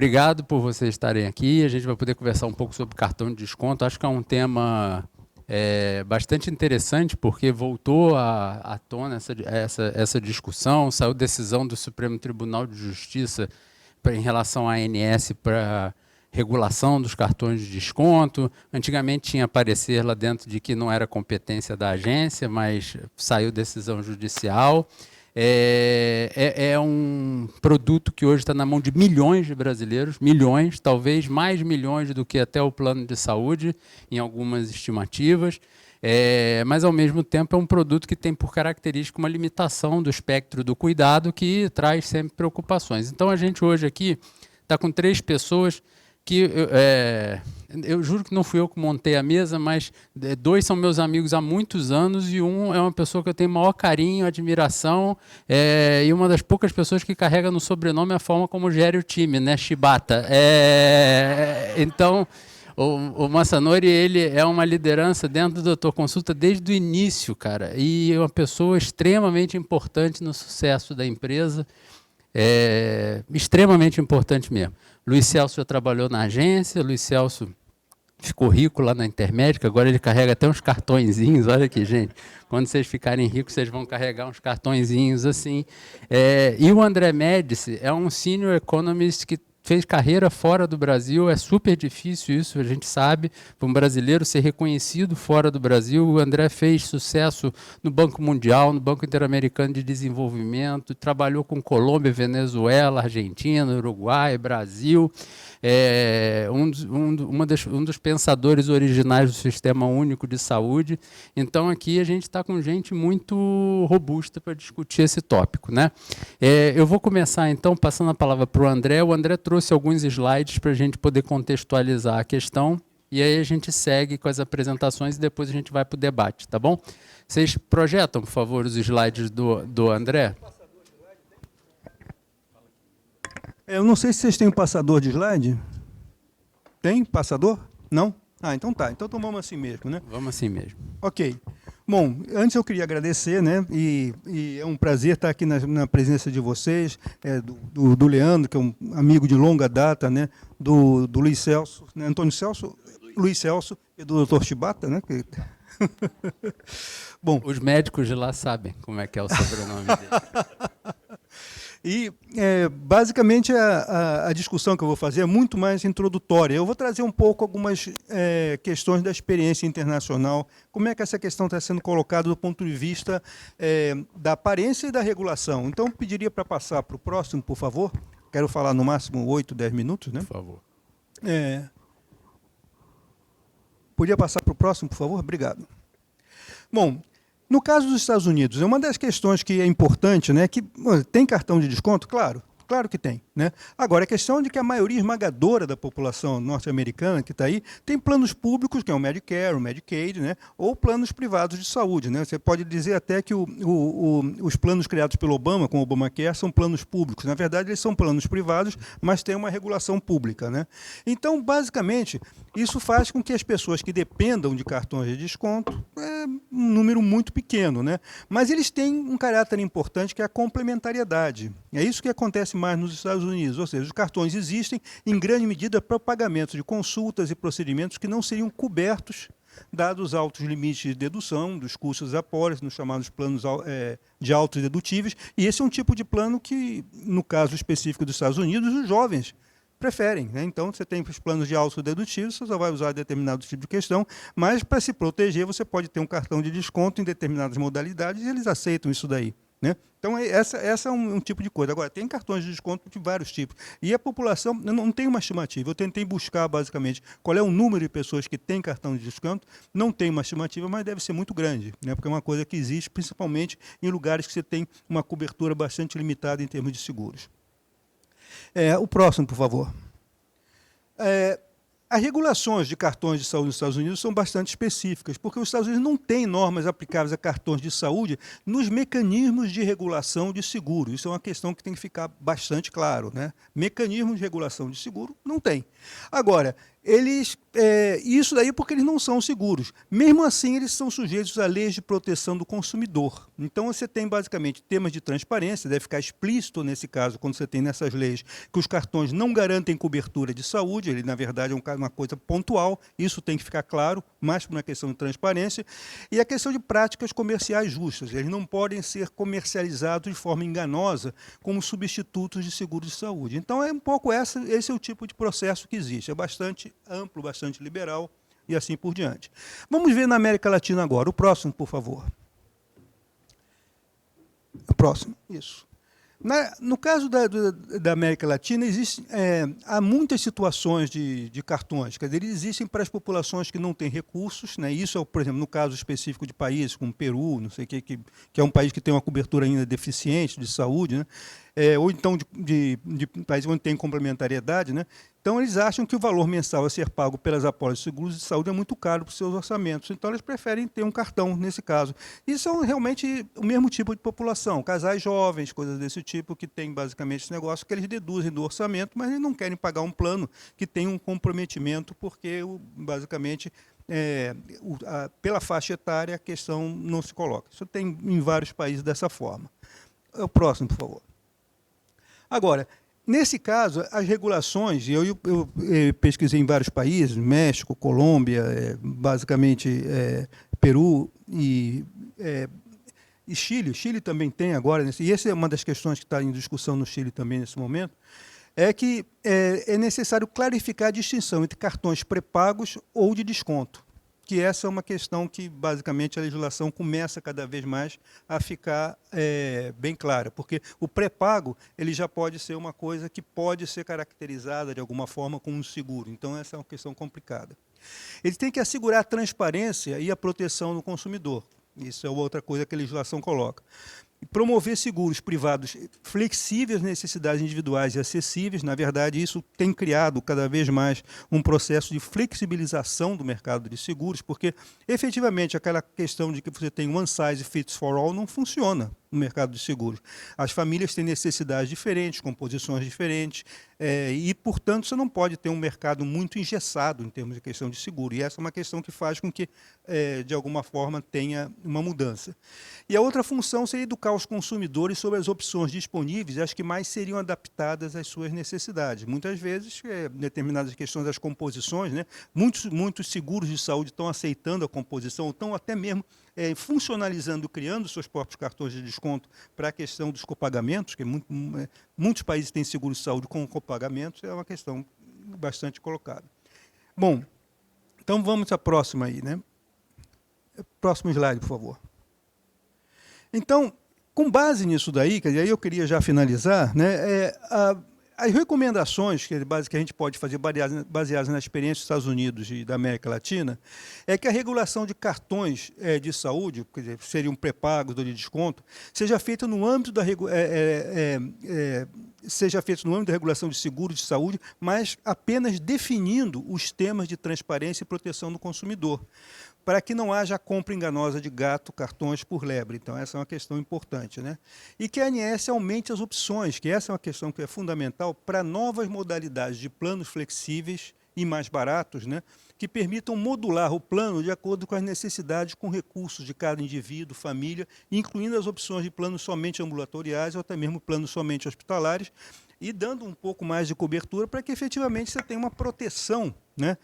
obrigado por vocês estarem aqui. A gente vai poder conversar um pouco sobre cartão de desconto. Acho que é um tema bastante interessante, porque voltou à tona essa discussão, saiu decisão do Supremo Tribunal de Justiça em relação à ANS para regulação dos cartões de desconto. Antigamente tinha parecer lá dentro de que não era competência da agência, mas saiu decisão judicial. É um produto que hoje está na mão de milhões de brasileiros, milhões, talvez mais milhões do que até o plano de saúde, em algumas estimativas. Mas, ao mesmo tempo, é um produto que tem por característica uma limitação do espectro do cuidado que traz sempre preocupações. Então, a gente hoje aqui está com 3 pessoas que eu juro que não fui eu que montei a mesa, mas 2 são meus amigos há muitos anos e um é uma pessoa que eu tenho maior carinho, admiração, e uma das poucas pessoas que carrega no sobrenome a forma como gere o time, né, Shibata. Então, o Masanori, ele é uma liderança dentro do Doutor Consulta desde o início, cara, e é uma pessoa extremamente importante no sucesso da empresa, extremamente importante mesmo. Luiz Celso já trabalhou na agência, Luiz Celso ficou rico lá na Intermédica, agora ele carrega até uns cartõezinhos, olha aqui, gente, quando vocês ficarem ricos, vocês vão carregar uns cartõezinhos assim. E o André Médici é um senior economist que fez carreira fora do Brasil, é super difícil isso, a gente sabe, para um brasileiro ser reconhecido fora do Brasil. O André fez sucesso no Banco Mundial, no Banco Interamericano de Desenvolvimento, trabalhou com Colômbia, Venezuela, Argentina, Uruguai, Brasil, um dos pensadores originais do Sistema Único de Saúde. Então, aqui a gente está com gente muito robusta para discutir esse tópico, né? Eu vou começar, então, passando a palavra para o André. O André trouxe alguns slides para a gente poder contextualizar a questão, e aí a gente segue com as apresentações e depois a gente vai para o debate, tá bom? Vocês projetam, por favor, os slides do André? Eu não sei se vocês têm um passador de slide. Tem passador? Não? Ah, então tá. Então vamos assim mesmo, né? Vamos assim mesmo. Ok. Bom, antes eu queria agradecer, né? E é um prazer estar aqui na presença de vocês, do Leandro, que é um amigo de longa data, né? Do Luiz Celso, né? Antônio Celso, Luiz Celso e do Dr. Shibata, né? Bom, os médicos de lá sabem como é que é o sobrenome dele. E, basicamente, a discussão que eu vou fazer é muito mais introdutória. Eu vou trazer um pouco algumas questões da experiência internacional, como é que essa questão está sendo colocada do ponto de vista da aparência e da regulação. Então, eu pediria para passar para o próximo, por favor. Quero falar no máximo 8, 10 minutos, né? Por favor. Podia passar para o próximo, por favor? Obrigado. Bom, no caso dos Estados Unidos, uma das questões que é importante, né, que tem cartão de desconto, claro que tem, né? Agora, a questão de que a maioria esmagadora da população norte-americana que está aí tem planos públicos, que é o Medicare, o Medicaid, né, ou planos privados de saúde, né? Você pode dizer até que os planos criados pelo Obama, com o Obamacare, são planos públicos. Na verdade, eles são planos privados, mas têm uma regulação pública, né? Então, basicamente, isso faz com que as pessoas que dependam de cartões de desconto, um número muito pequeno, né? Mas eles têm um caráter importante, que é a complementariedade. É isso que acontece mais nos Estados Unidos, ou seja, os cartões existem em grande medida para o pagamento de consultas e procedimentos que não seriam cobertos, dados altos limites de dedução dos custos da pólice, nos chamados planos de autodedutíveis, e esse é um tipo de plano que, no caso específico dos Estados Unidos, os jovens preferem, né? Então, você tem os planos de autodedutíveis, você só vai usar determinado tipo de questão, mas para se proteger, você pode ter um cartão de desconto em determinadas modalidades, e eles aceitam isso daí, né? Então, essa é um tipo de coisa. Agora, tem cartões de desconto de vários tipos. E a população não tem uma estimativa. Eu tentei buscar, basicamente, qual é o número de pessoas que têm cartão de desconto. Não tem uma estimativa, mas deve ser muito grande, né? Porque é uma coisa que existe, principalmente em lugares que você tem uma cobertura bastante limitada em termos de seguros. O próximo, por favor. As regulações de cartões de saúde nos Estados Unidos são bastante específicas, porque os Estados Unidos não têm normas aplicáveis a cartões de saúde nos mecanismos de regulação de seguro. Isso é uma questão que tem que ficar bastante claro, né? Mecanismos de regulação de seguro não tem. Agora, isso daí porque eles não são seguros. Mesmo assim, eles são sujeitos a leis de proteção do consumidor. Então, você tem, basicamente, temas de transparência, deve ficar explícito nesse caso, quando você tem nessas leis, que os cartões não garantem cobertura de saúde, ele, na verdade, é uma coisa pontual, isso tem que ficar claro, mais por uma questão de transparência, e a questão de práticas comerciais justas. Eles não podem ser comercializados de forma enganosa como substitutos de seguros de saúde. Então, é um pouco esse é o tipo de processo que existe. É bastante amplo, bastante liberal e assim por diante. Vamos ver na América Latina agora. O próximo, por favor. O próximo, isso. No caso da América Latina, há muitas situações de cartões. Quer dizer, eles existem para as populações que não têm recursos, né? Isso é, por exemplo, no caso específico de países como Peru, não sei o que é um país que tem uma cobertura ainda deficiente de saúde, né? Ou então de países onde tem complementariedade, né? Então, eles acham que o valor mensal a ser pago pelas apólices de seguros de saúde é muito caro para os seus orçamentos. Então, eles preferem ter um cartão, nesse caso. E são realmente o mesmo tipo de população, casais jovens, coisas desse tipo, que tem basicamente esse negócio que eles deduzem do orçamento, mas eles não querem pagar um plano que tem um comprometimento, porque, basicamente, pela faixa etária, a questão não se coloca. Isso tem em vários países dessa forma. O próximo, por favor. Agora, nesse caso, as regulações, eu pesquisei em vários países, México, Colômbia, basicamente Peru e Chile. Chile também tem agora, e essa é uma das questões que está em discussão no Chile também nesse momento, é que é necessário clarificar a distinção entre cartões pré-pagos ou de desconto, que essa é uma questão que, basicamente, a legislação começa cada vez mais a ficar bem clara, porque o pré-pago ele já pode ser uma coisa que pode ser caracterizada, de alguma forma, como um seguro. Então, essa é uma questão complicada. Ele tem que assegurar a transparência e a proteção do consumidor. Isso é outra coisa que a legislação coloca. E promover seguros privados flexíveis às necessidades individuais e acessíveis. Na verdade, isso tem criado cada vez mais um processo de flexibilização do mercado de seguros, porque, efetivamente, aquela questão de que você tem one size fits for all não funciona no mercado de seguros. As famílias têm necessidades diferentes, composições diferentes, e, portanto, você não pode ter um mercado muito engessado em termos de questão de seguro. E essa é uma questão que faz com que, de alguma forma, tenha uma mudança. E a outra função seria educar os consumidores sobre as opções disponíveis, as que mais seriam adaptadas às suas necessidades. Muitas vezes, determinadas questões das composições, né, muitos seguros de saúde estão aceitando a composição, ou estão até mesmo funcionalizando, criando seus próprios cartões de desconto para a questão dos copagamentos, que muitos países têm seguro de saúde com copagamentos, é uma questão bastante colocada. Bom, então vamos à próxima aí, né? Próximo slide, por favor. Então, com base nisso daí, quer dizer, aí eu queria já finalizar, né, as recomendações que a gente pode fazer baseadas na experiência dos Estados Unidos e da América Latina é que a regulação de cartões de saúde, quer dizer, seriam pré-pagos ou de desconto, seja feita no âmbito da regulação de seguros de saúde, mas apenas definindo os temas de transparência e proteção do consumidor, para que não haja a compra enganosa de cartões por lebre. Então, essa é uma questão importante, né? E que a ANS aumente as opções, que essa é uma questão que é fundamental para novas modalidades de planos flexíveis e mais baratos, né? Que permitam modular o plano de acordo com as necessidades, com recursos de cada indivíduo, família, incluindo as opções de planos somente ambulatoriais ou até mesmo planos somente hospitalares, e dando um pouco mais de cobertura para que, efetivamente, você tenha uma proteção, né,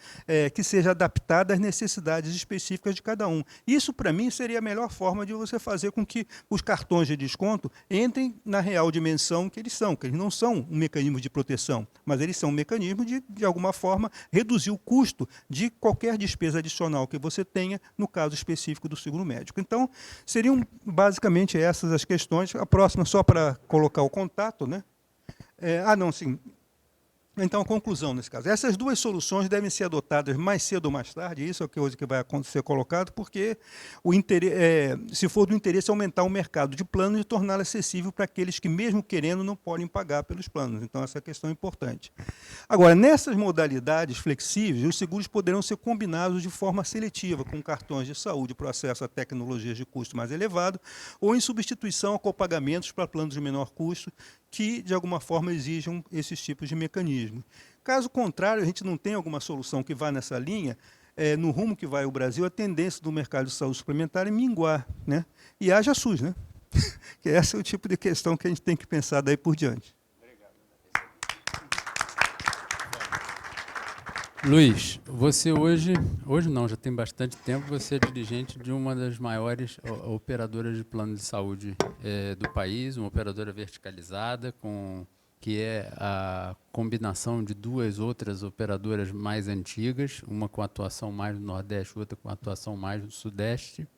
que seja adaptada às necessidades específicas de cada um. Isso, para mim, seria a melhor forma de você fazer com que os cartões de desconto entrem na real dimensão que eles não são um mecanismo de proteção, mas eles são um mecanismo de alguma forma, reduzir o custo de qualquer despesa adicional que você tenha, no caso específico do seguro médico. Então, seriam basicamente essas as questões. A próxima, só para colocar o contato, né? Não, sim. Então, a conclusão nesse caso. Essas duas soluções devem ser adotadas mais cedo ou mais tarde, isso é a coisa que vai acontecer colocado, porque se for do interesse aumentar o mercado de planos e torná-lo acessível para aqueles que, mesmo querendo, não podem pagar pelos planos. Então, essa é a questão importante. Agora, nessas modalidades flexíveis, os seguros poderão ser combinados de forma seletiva, com cartões de saúde para acesso a tecnologias de custo mais elevado, ou em substituição a copagamentos para planos de menor custo, que, de alguma forma, exijam esses tipos de mecanismo. Caso contrário, a gente não tem alguma solução que vá nessa linha, no rumo que vai o Brasil, a tendência do mercado de saúde suplementar é minguar, né? E haja SUS, né? Que esse é o tipo de questão que a gente tem que pensar daí por diante. Luiz, você hoje não, já tem bastante tempo, você é dirigente de uma das maiores operadoras de plano de saúde do país, uma operadora verticalizada, que é a combinação de duas outras operadoras mais antigas, uma com atuação mais no Nordeste, outra com atuação mais no Sudeste.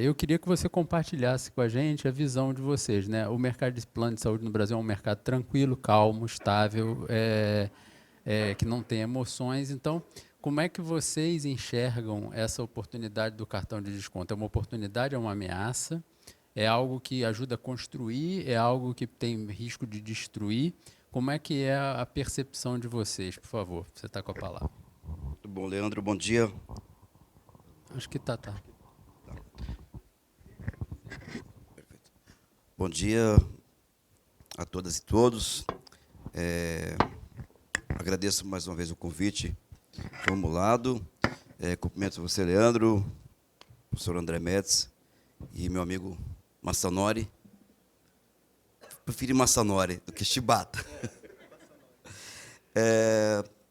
Eu queria que você compartilhasse com a gente a visão de vocês, né? O mercado de plano de saúde no Brasil é um mercado tranquilo, calmo, estável, que não tem emoções. Então, como é que vocês enxergam essa oportunidade do cartão de desconto? É uma oportunidade, é uma ameaça? É algo que ajuda a construir? É algo que tem risco de destruir? Como é que é a percepção de vocês, por favor? Você está com a palavra. Muito bom, Leandro. Bom dia. Acho que tá. Perfeito. Bom dia a todas e todos. Agradeço mais uma vez o convite formulado. Cumprimento você, Leandro, professor André Metz e meu amigo Massanori. Prefiro Massanori do que Shibata.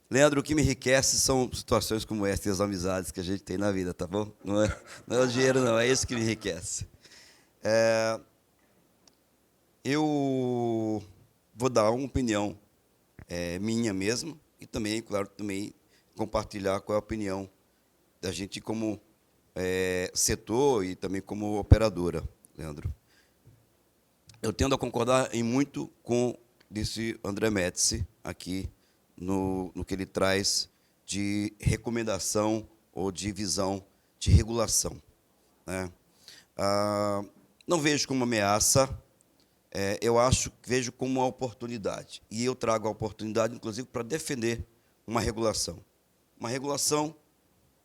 Leandro, o que me enriquece são situações como essa e as amizades que a gente tem na vida, tá bom? Não é o dinheiro, não, é isso que me enriquece. Eu vou dar uma opinião minha mesmo e também, claro, também compartilhar qual é a opinião da gente como setor e também como operadora, Leandro. Eu tendo a concordar em muito com desse André Metz aqui, no que ele traz de recomendação ou de visão de regulação, né? Não vejo como ameaça, vejo como uma oportunidade. E eu trago a oportunidade, inclusive, para defender uma regulação. Uma regulação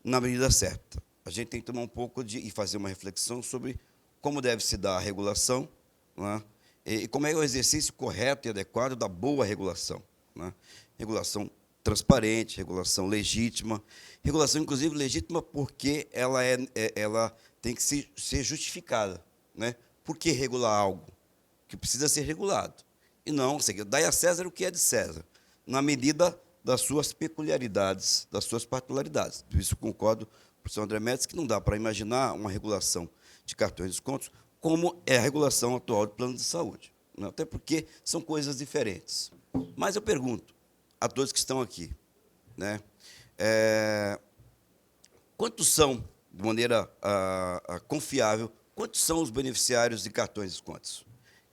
na medida certa. A gente tem que tomar um pouco e fazer uma reflexão sobre como deve se dar a regulação, né? E como é o exercício correto e adequado da boa regulação, né? Regulação transparente, regulação legítima, regulação, inclusive, legítima porque ela tem que ser justificada, né? Por que regular algo que precisa ser regulado? E não, dai a César o que é de César, na medida das suas peculiaridades, das suas particularidades. Por isso, concordo com o professor André Metz que não dá para imaginar uma regulação de cartões de descontos como é a regulação atual do plano de saúde, né? Até porque são coisas diferentes. Mas eu pergunto a todos que estão aqui, né? Quantos são, de maneira confiável, quantos são os beneficiários de cartões de descontos?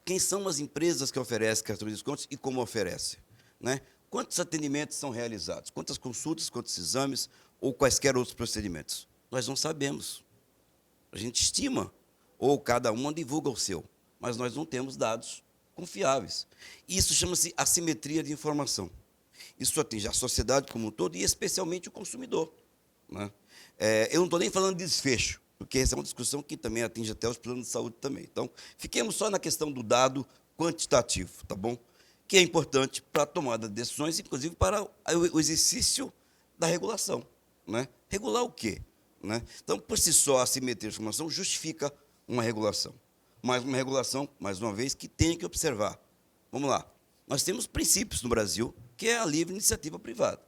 Quem são as empresas que oferecem cartões de descontos e como oferecem, né? Quantos atendimentos são realizados? Quantas consultas, quantos exames ou quaisquer outros procedimentos? Nós não sabemos. A gente estima, ou cada uma divulga o seu, mas nós não temos dados confiáveis. Isso chama-se assimetria de informação. Isso atinge a sociedade como um todo e especialmente o consumidor, né? Eu não estou nem falando de desfecho, porque essa é uma discussão que também atinge até os planos de saúde também. Então, fiquemos só na questão do dado quantitativo, tá bom? Que é importante para a tomada de decisões, inclusive para o exercício da regulação, né? Regular o quê, né? Então, por si só, a assimetria de informação justifica uma regulação. Mas uma regulação, mais uma vez, que tem que observar. Vamos lá. Nós temos princípios no Brasil, que é a livre iniciativa privada.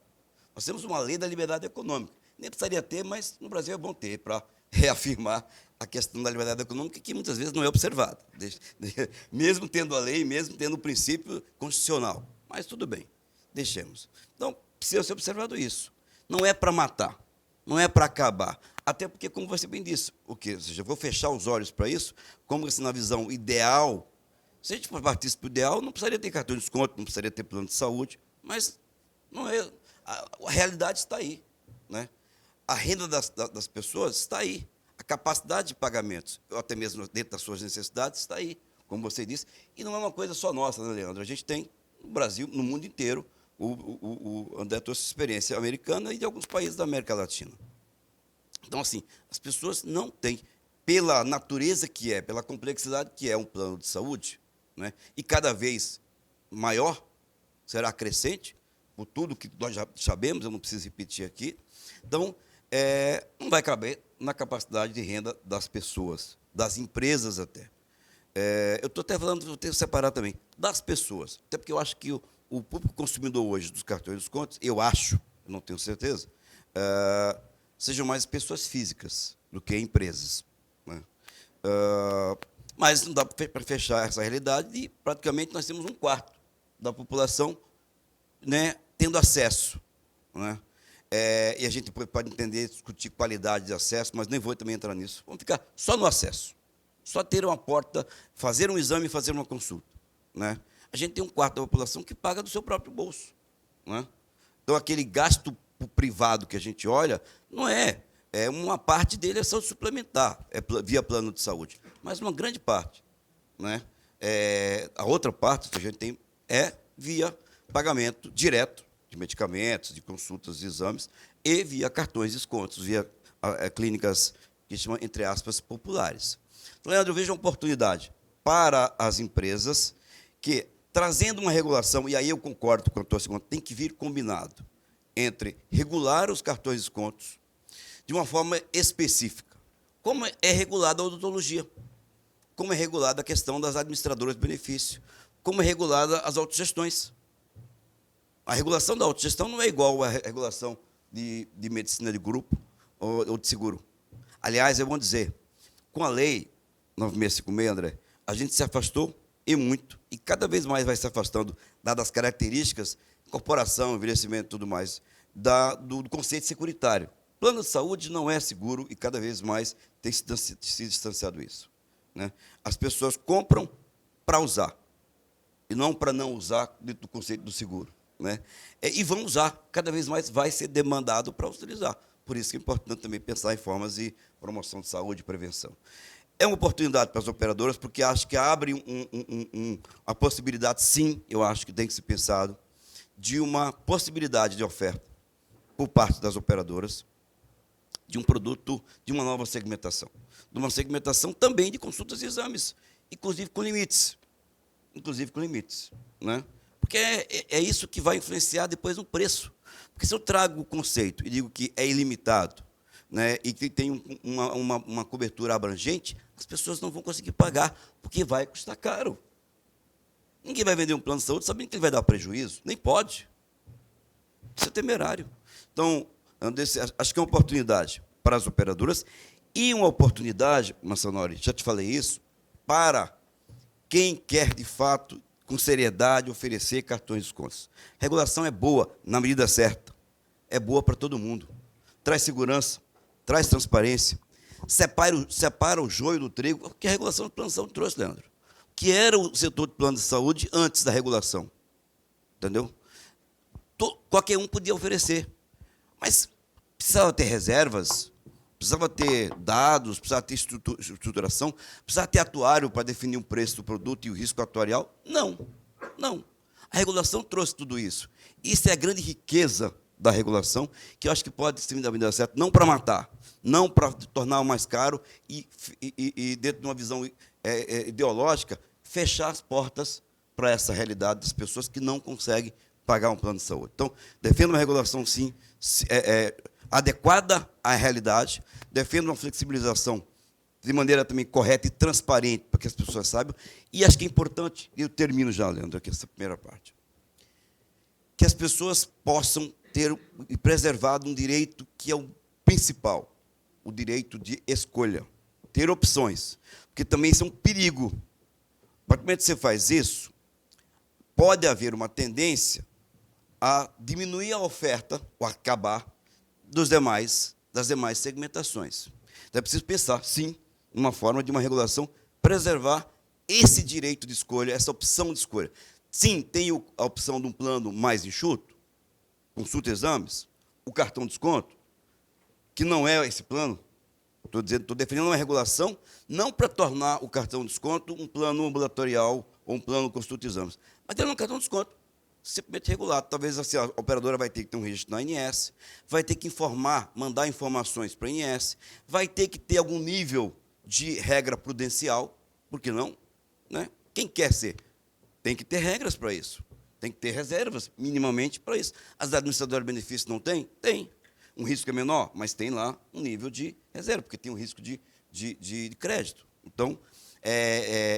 Nós temos uma lei da liberdade econômica. Nem precisaria ter, mas no Brasil é bom ter, para reafirmar a questão da liberdade econômica, que muitas vezes não é observada, mesmo tendo a lei, mesmo tendo o princípio constitucional. Mas tudo bem, deixemos. Então, precisa ser observado isso. Não é para matar, não é para acabar. Até porque, como você bem disse, ou seja, eu vou fechar os olhos para isso, como se na visão ideal, se a gente partisse para o ideal, não precisaria ter cartão de desconto, não precisaria ter plano de saúde, mas não é, a realidade está aí, né? A renda das pessoas está aí, a capacidade de pagamentos, ou até mesmo dentro das suas necessidades, está aí, como você disse, e não é uma coisa só nossa, né, Leandro? A gente tem no Brasil, no mundo inteiro, o André trouxe experiência americana e de alguns países da América Latina. Então, assim, as pessoas não têm, pela natureza que é, pela complexidade que é um plano de saúde, né? E cada vez maior, será crescente, por tudo que nós já sabemos, eu não preciso repetir aqui. Então, não vai caber na capacidade de renda das pessoas, das empresas até. Eu estou até falando, vou ter que separar também, das pessoas, até porque eu acho que o público consumidor hoje dos cartões de descontos, eu acho, não tenho certeza, sejam mais pessoas físicas do que empresas, né? Mas não dá para fechar essa realidade e praticamente nós temos 1/4 da população, né, tendo acesso, né? E a gente pode entender, discutir qualidade de acesso, mas nem vou também entrar nisso. Vamos ficar só no acesso. Só ter uma porta, fazer um exame e fazer uma consulta, né? A gente tem 1/4 da população que paga do seu próprio bolso, né? Então, aquele gasto privado que a gente olha, não é uma parte dele é saúde suplementar, via plano de saúde, mas uma grande parte, né? A outra parte que a gente tem é via pagamento direto de medicamentos, de consultas, de exames, e via cartões de descontos, via clínicas que chamam, entre aspas, populares. Leandro, eu vejo uma oportunidade para as empresas que, trazendo uma regulação, e aí eu concordo com a tua segunda, tem que vir combinado entre regular os cartões de descontos de uma forma específica. Como é regulada a odontologia, como é regulada a questão das administradoras de benefício, como é regulada as autogestões. A regulação da autogestão não é igual à regulação de medicina de grupo ou de seguro. Aliás, é bom dizer, com a lei 9656, André, a gente se afastou e muito, e cada vez mais vai se afastando, dadas as características, incorporação, envelhecimento e tudo mais, do conceito securitário. Plano de saúde não é seguro e cada vez mais tem se distanciado isso, né? As pessoas compram para usar, e não para não usar dentro do conceito do seguro, né? E vão usar, cada vez mais vai ser demandado para utilizar. Por isso que é importante também pensar em formas de promoção de saúde e prevenção. É uma oportunidade para as operadoras, porque acho que abre a possibilidade, sim, eu acho que tem que ser pensado, de uma possibilidade de oferta por parte das operadoras de um produto, de uma nova segmentação. De uma segmentação também de consultas e exames, inclusive com limites. Inclusive com limites, né? Porque é isso que vai influenciar depois no preço. Porque se eu trago o conceito e digo que é ilimitado, né, e que tem uma cobertura abrangente, as pessoas não vão conseguir pagar, porque vai custar caro. Ninguém vai vender um plano de saúde sabendo que ele vai dar prejuízo. Nem pode. Isso é temerário. Então, acho que é uma oportunidade para as operadoras e uma oportunidade, Massanori, já te falei isso, para quem quer, de fato, com seriedade, oferecer cartões de descontos. A regulação é boa, na medida certa. É boa para todo mundo. Traz segurança, traz transparência, separa o joio do trigo, o que a regulação do plano de saúde trouxe, Leandro. Que era o setor de plano de saúde antes da regulação. Entendeu? Qualquer um podia oferecer. Mas precisava ter reservas, precisava ter dados, precisava ter estruturação, precisava ter atuário para definir o preço do produto e o risco atuarial? Não, não. A regulação trouxe tudo isso. Isso é a grande riqueza da regulação, que eu acho que pode ser da medida certa, não para matar, não para tornar o mais caro e dentro de uma visão ideológica, fechar as portas para essa realidade das pessoas que não conseguem pagar um plano de saúde. Então, defendo uma regulação, sim, adequada à realidade, defendo uma flexibilização de maneira também correta e transparente, para que as pessoas saibam, e acho que é importante, e eu termino já, Leandro, aqui essa primeira parte, que as pessoas possam ter e preservado um direito que é o principal, o direito de escolha, ter opções, porque também isso é um perigo. A partir do momento que você faz isso, pode haver uma tendência a diminuir a oferta, ou acabar, das demais segmentações. Então, é preciso pensar, sim, numa forma de uma regulação, preservar esse direito de escolha, essa opção de escolha. Sim, tem a opção de um plano mais enxuto, consulta e exames, o cartão de desconto, que não é esse plano. Estou defendendo uma regulação, não para tornar o cartão de desconto um plano ambulatorial ou um plano consulta e exames, mas ter um cartão de desconto simplesmente regulado. Talvez assim, a operadora vai ter que ter um registro na ANS, vai ter que informar, mandar informações para a ANS, vai ter que ter algum nível de regra prudencial, por que não? Né? Quem quer ser Tem que ter regras para isso. Tem que ter reservas, minimamente, para isso. As administradoras de benefícios não têm? Tem. Um risco é menor, mas tem lá um nível de reserva, porque tem um risco de crédito. Então,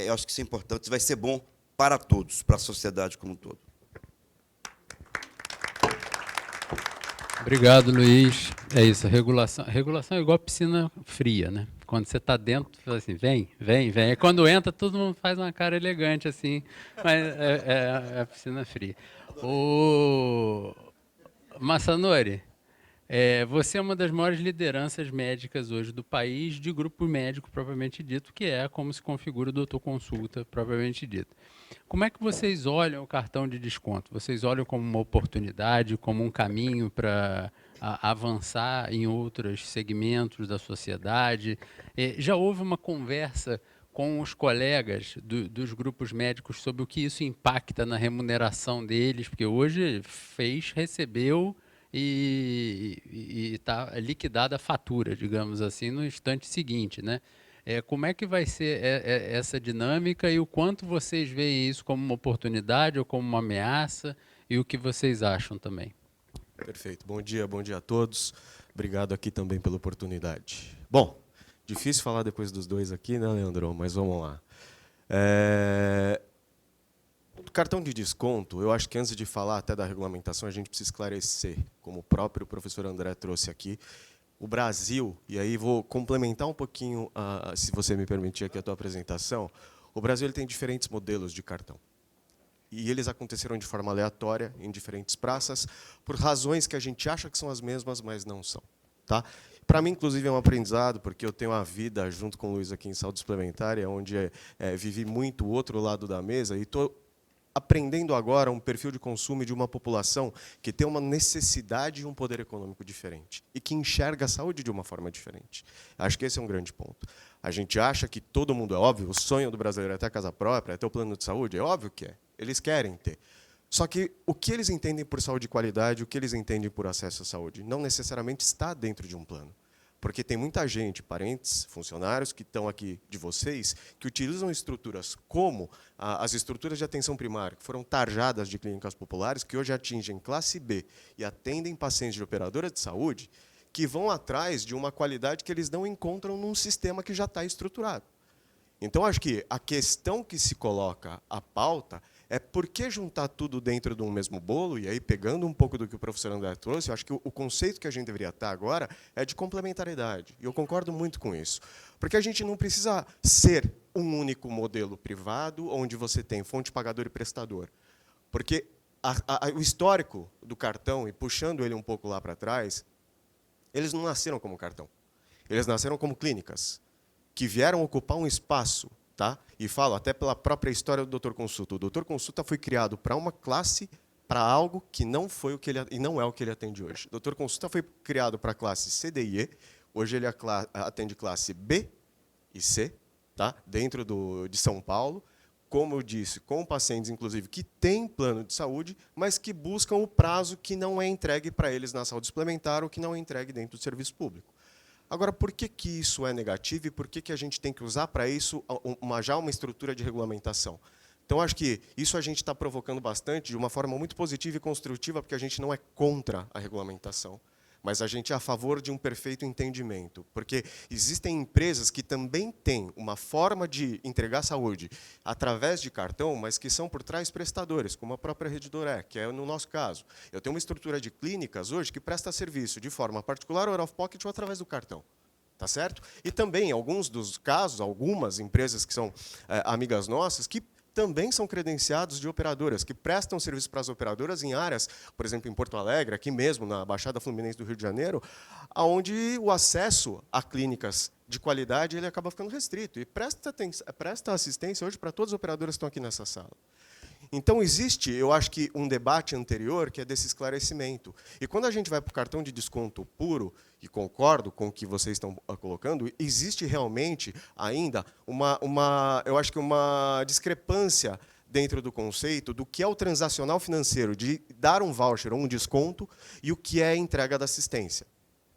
eu acho que isso é importante, isso vai ser bom para todos, para a sociedade como um todo. Obrigado, Luiz. É isso, regulação é igual piscina fria, né? Quando você está dentro, você fala assim, vem. E quando entra, todo mundo faz uma cara elegante, assim, mas é a piscina fria. O Massanori, você é uma das maiores lideranças médicas hoje do país, de grupo médico propriamente dito, que é como se configura o doutor consulta propriamente dito. Como é que vocês olham o cartão de desconto? Vocês olham como uma oportunidade, como um caminho para avançar em outros segmentos da sociedade? Já houve uma conversa com os colegas dos grupos médicos sobre o que isso impacta na remuneração deles? Porque hoje recebeu e está liquidada a fatura, digamos assim, no instante seguinte, né? Como é que vai ser essa dinâmica e o quanto vocês veem isso como uma oportunidade ou como uma ameaça e o que vocês acham também? Perfeito. Bom dia a todos. Obrigado aqui também pela oportunidade. Bom, difícil falar depois dos dois aqui, né, Leandro? Mas vamos lá. Cartão de desconto, eu acho que antes de falar até da regulamentação, a gente precisa esclarecer, como o próprio professor André trouxe aqui, o Brasil, e aí vou complementar um pouquinho, se você me permitir aqui a tua apresentação, o Brasil ele tem diferentes modelos de cartão. E eles aconteceram de forma aleatória, em diferentes praças, por razões que a gente acha que são as mesmas, mas não são. Tá? Para mim, inclusive, é um aprendizado, porque eu tenho uma vida, junto com o Luiz aqui em saúde suplementar, onde vivi muito o outro lado da mesa, e estou aprendendo agora um perfil de consumo de uma população que tem uma necessidade e um poder econômico diferente e que enxerga a saúde de uma forma diferente. Acho que esse é um grande ponto. A gente acha que todo mundo, é óbvio, o sonho do brasileiro é ter a casa própria, é ter o plano de saúde, é óbvio que é. Eles querem ter. Só que o que eles entendem por saúde de qualidade, o que eles entendem por acesso à saúde, não necessariamente está dentro de um plano. Porque tem muita gente, parentes, funcionários que estão aqui de vocês, que utilizam estruturas como as estruturas de atenção primária, que foram tarjadas de clínicas populares, que hoje atingem classe B e atendem pacientes de operadora de saúde, que vão atrás de uma qualidade que eles não encontram num sistema que já está estruturado. Então, acho que a questão que se coloca à pauta é por que juntar tudo dentro de um mesmo bolo, e aí, pegando um pouco do que o professor André trouxe, eu acho que o conceito que a gente deveria estar agora é de complementariedade. E eu concordo muito com isso. Porque a gente não precisa ser um único modelo privado, onde você tem fonte pagador e prestador. Porque o histórico do cartão, e puxando ele um pouco lá para trás, eles não nasceram como cartão. Eles nasceram como clínicas, que vieram ocupar um espaço. Tá? E falo até pela própria história do Doutor Consulta. O Doutor Consulta foi criado para uma classe, para algo que não foi o que ele e não é o que ele atende hoje. O Doutor Consulta foi criado para a classe C, D e E. Hoje ele atende classe B e C, tá? Dentro de São Paulo. Como eu disse, com pacientes, inclusive, que têm plano de saúde, mas que buscam o prazo que não é entregue para eles na saúde suplementar ou que não é entregue dentro do serviço público. Agora, por que isso é negativo e por que a gente tem que usar para isso já uma estrutura de regulamentação? Então, acho que isso a gente está provocando bastante de uma forma muito positiva e construtiva, porque a gente não é contra a regulamentação, mas a gente é a favor de um perfeito entendimento. Porque existem empresas que também têm uma forma de entregar saúde através de cartão, mas que são por trás prestadores, como a própria Rede Doré, que é no nosso caso. Eu tenho uma estrutura de clínicas hoje que presta serviço de forma particular, out of pocket ou através do cartão. Tá certo? E também, em alguns dos casos, algumas empresas que são amigas nossas, que também são credenciados de operadoras, que prestam serviço para as operadoras em áreas, por exemplo, em Porto Alegre, aqui mesmo, na Baixada Fluminense do Rio de Janeiro, onde o acesso a clínicas de qualidade ele acaba ficando restrito. E presta assistência hoje para todas as operadoras que estão aqui nessa sala. Então, existe, eu acho que, um debate anterior que é desse esclarecimento. E quando a gente vai para o cartão de desconto puro, e concordo com o que vocês estão colocando, existe realmente ainda eu acho que uma discrepância dentro do conceito do que é o transacional financeiro, de dar um voucher ou um desconto, e o que é a entrega da assistência.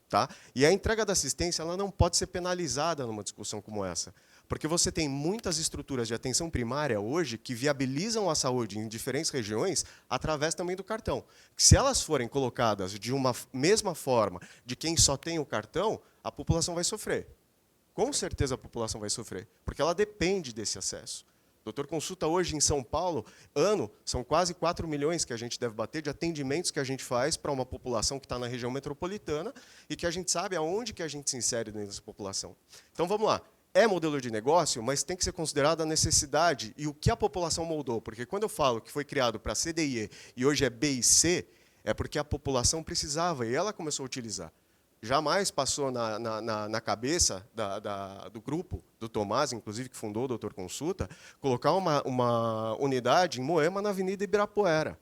Tá? E a entrega da assistência ela não pode ser penalizada numa discussão como essa. Porque você tem muitas estruturas de atenção primária hoje que viabilizam a saúde em diferentes regiões através também do cartão. Se elas forem colocadas de uma mesma forma de quem só tem o cartão, a população vai sofrer. Com certeza a população vai sofrer, porque ela depende desse acesso. Doutor Consulta hoje em São Paulo, são quase 4 milhões que a gente deve bater de atendimentos que a gente faz para uma população que está na região metropolitana e que a gente sabe aonde que a gente se insere dentro dessa população. Então, vamos lá. É modelo de negócio, mas tem que ser considerada a necessidade e o que a população moldou. Porque quando eu falo que foi criado para CDIE e hoje é B e C, é porque a população precisava e ela começou a utilizar. Jamais passou na cabeça do grupo, do Tomás, inclusive, que fundou o Doutor Consulta, colocar uma unidade em Moema, na Avenida Ibirapuera.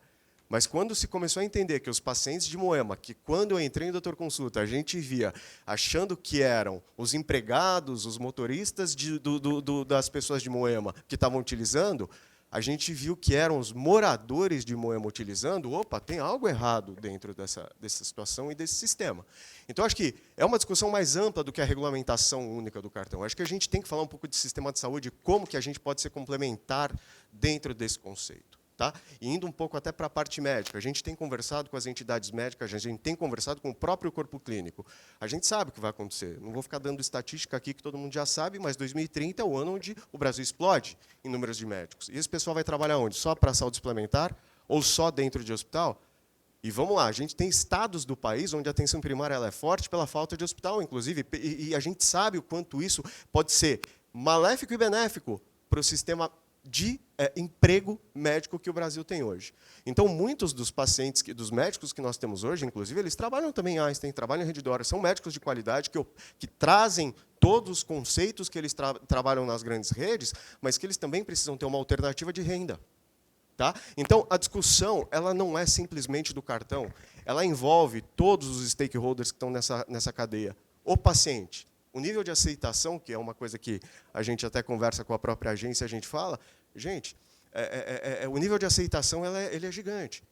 Mas quando se começou a entender que os pacientes de Moema, que quando eu entrei em Doutor Consulta, a gente via achando que eram os empregados, os motoristas das pessoas de Moema que estavam utilizando, a gente viu que eram os moradores de Moema utilizando, opa, tem algo errado dentro dessa situação e desse sistema. Então, acho que é uma discussão mais ampla do que a regulamentação única do cartão. Acho que a gente tem que falar um pouco de sistema de saúde, como que a gente pode ser complementar dentro desse conceito. Tá? E indo um pouco até para a parte médica, a gente tem conversado com as entidades médicas, a gente tem conversado com o próprio corpo clínico. A gente sabe o que vai acontecer. Não vou ficar dando estatística aqui que todo mundo já sabe, mas 2030 é o ano onde o Brasil explode em números de médicos. E esse pessoal vai trabalhar onde? Só para a saúde suplementar ou só dentro de hospital? E vamos lá, a gente tem estados do país onde a atenção primária ela é forte pela falta de hospital, inclusive, e a gente sabe o quanto isso pode ser maléfico e benéfico para o sistema de emprego médico que o Brasil tem hoje. Então, muitos dos pacientes, dos médicos que nós temos hoje, inclusive, eles trabalham também em Einstein, trabalham em Rede D'Or, são médicos de qualidade que trazem todos os conceitos que eles trabalham nas grandes redes, mas que eles também precisam ter uma alternativa de renda. Tá? Então, a discussão ela não é simplesmente do cartão, ela envolve todos os stakeholders que estão nessa cadeia. O paciente, o nível de aceitação, que é uma coisa que a gente até conversa com a própria agência, a gente fala, gente, o nível de aceitação ele é gigante.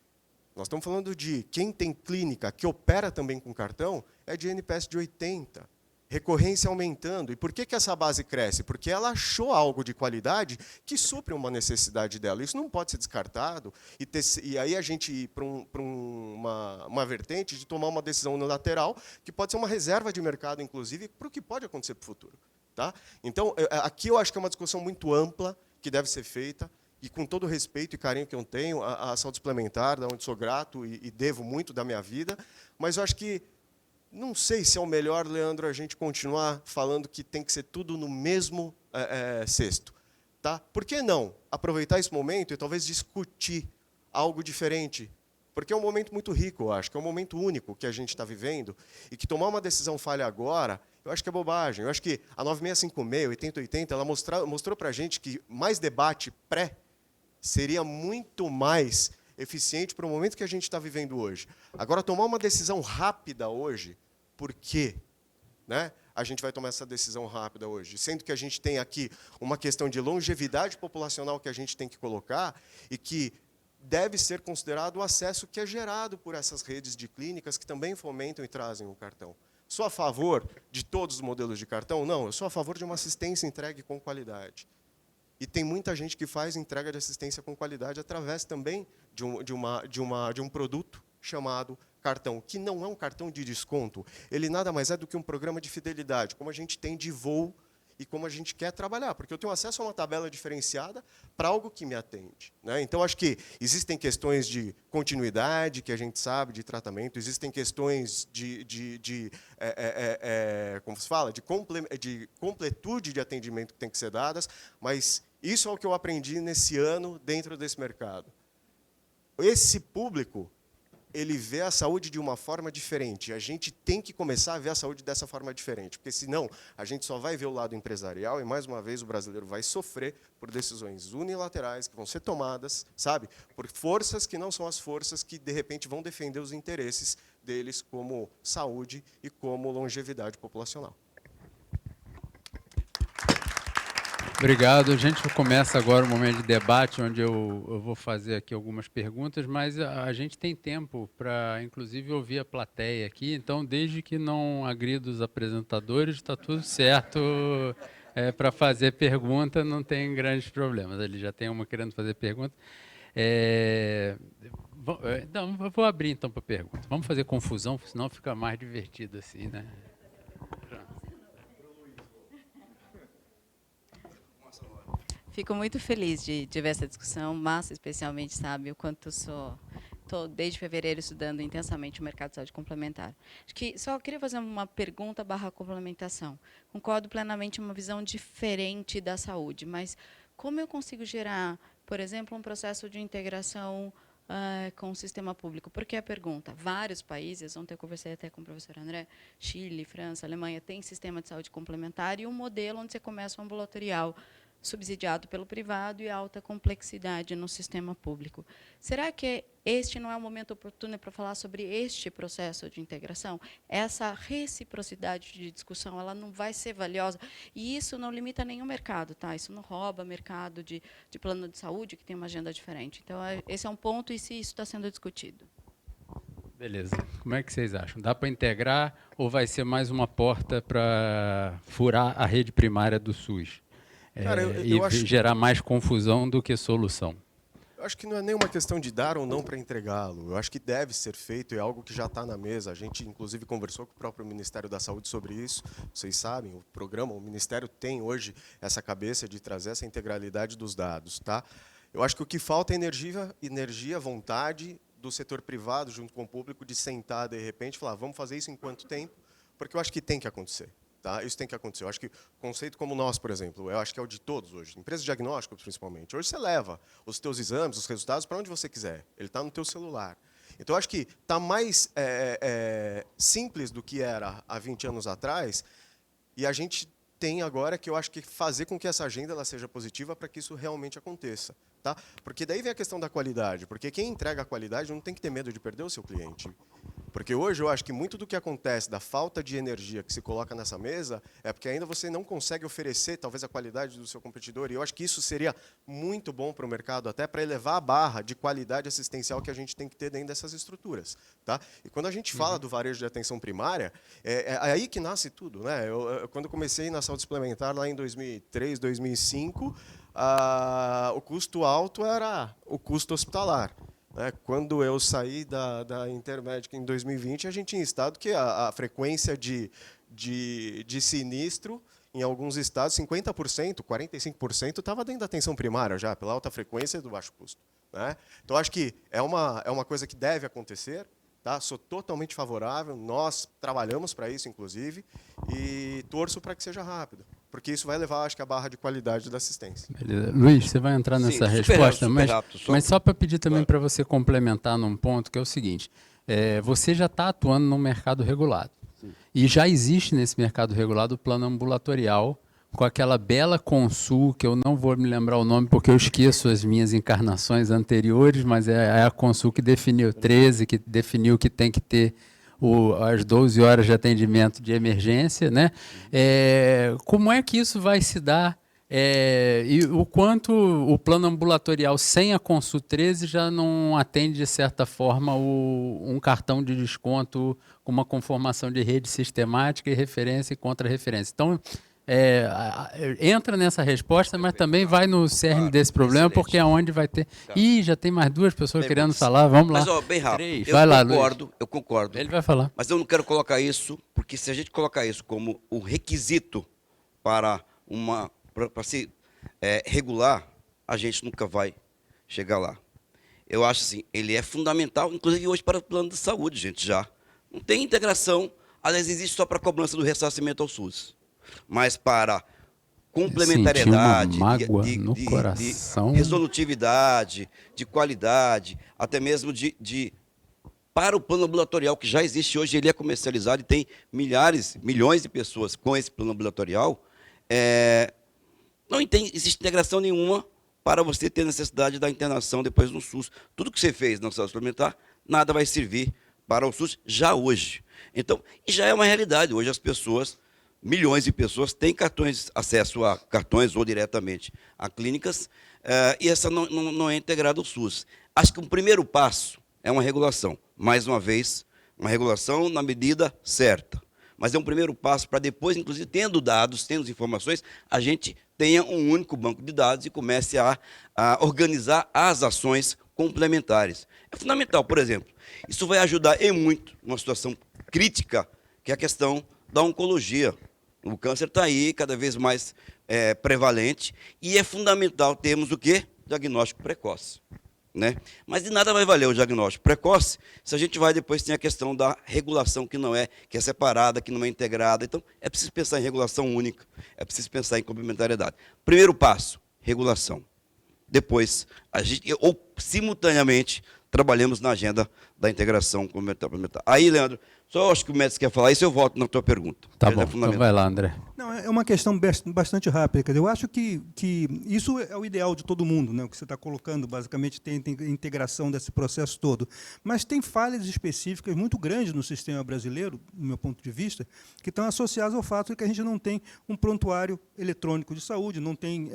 Nós estamos falando de quem tem clínica que opera também com cartão, é de NPS de 80. Recorrência aumentando. E por que essa base cresce? Porque ela achou algo de qualidade que supre uma necessidade dela. Isso não pode ser descartado. E aí a gente ir para uma vertente de tomar uma decisão unilateral, que pode ser uma reserva de mercado, inclusive, para o que pode acontecer para o futuro. Tá? Então, aqui eu acho que é uma discussão muito ampla que deve ser feita, e com todo o respeito e carinho que eu tenho, a saúde suplementar, da onde sou grato e devo muito da minha vida, mas eu acho que não sei se é o melhor, Leandro, a gente continuar falando que tem que ser tudo no mesmo cesto. Tá? Por que não aproveitar esse momento e talvez discutir algo diferente? Porque é um momento muito rico, eu acho, que é um momento único que a gente está vivendo, e que tomar uma decisão falha agora, eu acho que é bobagem. Eu acho que a 9656, 8080, ela mostrou para a gente que mais debate pré seria muito mais eficiente para o momento que a gente está vivendo hoje. Agora, tomar uma decisão rápida hoje, por quê? Né? A gente vai tomar essa decisão rápida hoje, sendo que a gente tem aqui uma questão de longevidade populacional que a gente tem que colocar e que deve ser considerado o acesso que é gerado por essas redes de clínicas que também fomentam e trazem o cartão. Sou a favor de todos os modelos de cartão? Não, eu sou a favor de uma assistência entregue com qualidade. E tem muita gente que faz entrega de assistência com qualidade através também de um produto chamado cartão, que não é um cartão de desconto. Ele nada mais é do que um programa de fidelidade, como a gente tem de voo e como a gente quer trabalhar, porque eu tenho acesso a uma tabela diferenciada para algo que me atende. Né? Então, acho que existem questões de continuidade, que a gente sabe, de tratamento, existem questões como se fala, de completude de atendimento que tem que ser dadas, mas isso é o que eu aprendi nesse ano dentro desse mercado. Esse público, ele vê a saúde de uma forma diferente. A gente tem que começar a ver a saúde dessa forma diferente, porque, senão, a gente só vai ver o lado empresarial e, mais uma vez, o brasileiro vai sofrer por decisões unilaterais que vão ser tomadas, sabe, por forças que não são as forças que, de repente, vão defender os interesses deles como saúde e como longevidade populacional. Obrigado. A gente começa agora o momento de debate, onde eu vou fazer aqui algumas perguntas, mas a gente tem tempo para, inclusive, ouvir a plateia aqui. Então, desde que não agrida os apresentadores, está tudo certo. para fazer pergunta, não tem grandes problemas. Ele já tem uma querendo fazer pergunta. Não, eu vou abrir então para pergunta. Vamos fazer confusão, senão fica mais divertido assim, né? Fico muito feliz de ver essa discussão. Massa, especialmente, sabe o quanto estou desde fevereiro estudando intensamente o mercado de saúde complementar. Acho que só queria fazer uma pergunta / complementação. Concordo plenamente em uma visão diferente da saúde, mas como eu consigo gerar, por exemplo, um processo de integração com o sistema público? Porque a pergunta, vários países, ontem eu conversei até com o professor André, Chile, França, Alemanha, tem sistema de saúde complementar e um modelo onde você começa o ambulatorial subsidiado pelo privado e alta complexidade no sistema público. Será que este não é o momento oportuno para falar sobre este processo de integração? Essa reciprocidade de discussão, ela não vai ser valiosa, e isso não limita nenhum mercado, tá? Isso não rouba mercado de plano de saúde, que tem uma agenda diferente. Então, esse é um ponto, e se isso está sendo discutido. Beleza. Como é que vocês acham? Dá para integrar ou vai ser mais uma porta para furar a rede primária do SUS? Cara, E gerar mais confusão do que solução. Eu acho que não é nem uma questão de dar ou não para entregá-lo. Eu acho que deve ser feito, é algo que já está na mesa. A gente, inclusive, conversou com o próprio Ministério da Saúde sobre isso. Vocês sabem, o programa, o Ministério tem hoje essa cabeça de trazer essa integralidade dos dados. Tá? Eu acho que o que falta é energia, vontade do setor privado, junto com o público, de sentar, de repente, e falar, vamos fazer isso em quanto tempo? Porque eu acho que tem que acontecer. Tá? Isso tem que acontecer. Eu acho que conceito como o nosso, por exemplo, eu acho que é o de todos hoje, empresas de diagnóstico, principalmente. Hoje você leva os teus exames, os resultados, para onde você quiser. Ele está no teu celular. Então, eu acho que está mais simples do que era há 20 anos atrás, e a gente tem agora que eu acho que fazer com que essa agenda ela seja positiva para que isso realmente aconteça. Tá? Porque daí vem a questão da qualidade, porque quem entrega a qualidade não tem que ter medo de perder o seu cliente. Porque hoje eu acho que muito do que acontece da falta de energia que se coloca nessa mesa é porque ainda você não consegue oferecer talvez a qualidade do seu competidor. E eu acho que isso seria muito bom para o mercado, até para elevar a barra de qualidade assistencial que a gente tem que ter dentro dessas estruturas. Tá? E quando a gente fala do varejo de atenção primária, é aí que nasce tudo. Né? Quando eu comecei na saúde suplementar lá em 2003, 2005, o custo alto era o custo hospitalar. Quando eu saí da Intermédica em 2020, a gente tinha estado que a frequência de sinistro, em alguns estados, 50%, 45% estava dentro da atenção primária já, pela alta frequência e do baixo custo. Né? Então, acho que é uma coisa que deve acontecer. Tá? Sou totalmente favorável, nós trabalhamos para isso, inclusive, e torço para que seja rápido, porque isso vai levar, acho que, a barra de qualidade da assistência. Beleza. Luiz, você vai entrar nessa resposta, mas só para pedir também para você complementar num ponto, que é o seguinte, você já está atuando no mercado regulado, e já existe nesse mercado regulado o plano ambulatorial, com aquela bela Consul, que eu não vou me lembrar o nome porque eu esqueço as minhas encarnações anteriores, mas é a Consul que definiu 13, que definiu que tem que ter as 12 horas de atendimento de emergência. Né? Como é que isso vai se dar? E o quanto o plano ambulatorial sem a Consul 13 já não atende, de certa forma, um cartão de desconto com uma conformação de rede sistemática e referência e contra-referência. Então, entra nessa resposta, mas também vai no cerne desse problema, porque é onde vai ter... Já tem mais duas pessoas querendo falar, vamos lá. Mas, bem rápido, eu concordo. Ele vai falar. Mas eu não quero colocar isso, porque se a gente colocar isso como o requisito para se regular, a gente nunca vai chegar lá. Eu acho assim, ele é fundamental, inclusive hoje para o plano de saúde, gente, já. Não tem integração, aliás, existe só para a cobrança do ressarcimento ao SUS. Mas para complementariedade, de resolutividade, de qualidade, até mesmo para o plano ambulatorial, que já existe hoje, ele é comercializado e tem milhões de pessoas com esse plano ambulatorial, não existe integração nenhuma para você ter necessidade da internação depois no SUS. Tudo que você fez na saúde suplementar, nada vai servir para o SUS já hoje. Então, e já é uma realidade. Hoje as pessoas, milhões de pessoas, têm acesso a cartões ou diretamente a clínicas, e essa não é integrada ao SUS. Acho que um primeiro passo é uma regulação. Mais uma vez, uma regulação na medida certa. mas é um primeiro passo para depois, inclusive, tendo dados, tendo informações, a gente tenha um único banco de dados e comece a organizar as ações complementares. É fundamental, por exemplo, isso vai ajudar e muito numa situação crítica, que é a questão da oncologia. O câncer está aí, cada vez mais prevalente, e é fundamental termos o quê? Diagnóstico precoce. Né? Mas de nada vai valer o diagnóstico precoce se a gente vai depois ter a questão da regulação que é separada, que não é integrada. Então, é preciso pensar em regulação única, é preciso pensar em complementariedade. Primeiro passo, regulação. Depois, a gente, ou simultaneamente, trabalhamos na agenda da integração complementar. Aí, Leandro, só acho que o Médici quer falar isso, eu volto na tua pergunta. Tá bom, então vai lá, André. Não, é uma questão bastante rápida. Quer dizer, eu acho que isso é o ideal de todo mundo, né? O que você está colocando, basicamente, tem integração desse processo todo. Mas tem falhas específicas muito grandes no sistema brasileiro, do meu ponto de vista, que estão associadas ao fato de que a gente não tem um prontuário eletrônico de saúde, não tem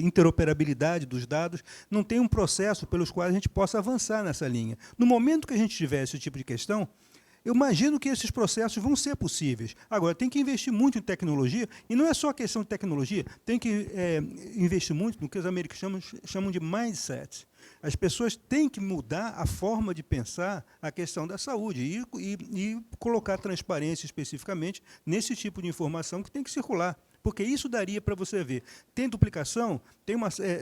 interoperabilidade dos dados, não tem um processo pelos quais a gente possa avançar nessa linha. No momento que a gente tiver esse tipo de questão, eu imagino que esses processos vão ser possíveis. Agora, tem que investir muito em tecnologia, e não é só questão de tecnologia, tem que investir muito no que os americanos chamam de mindset. As pessoas têm que mudar a forma de pensar a questão da saúde e colocar transparência especificamente nesse tipo de informação que tem que circular. Porque isso daria para você ver. Tem duplicação?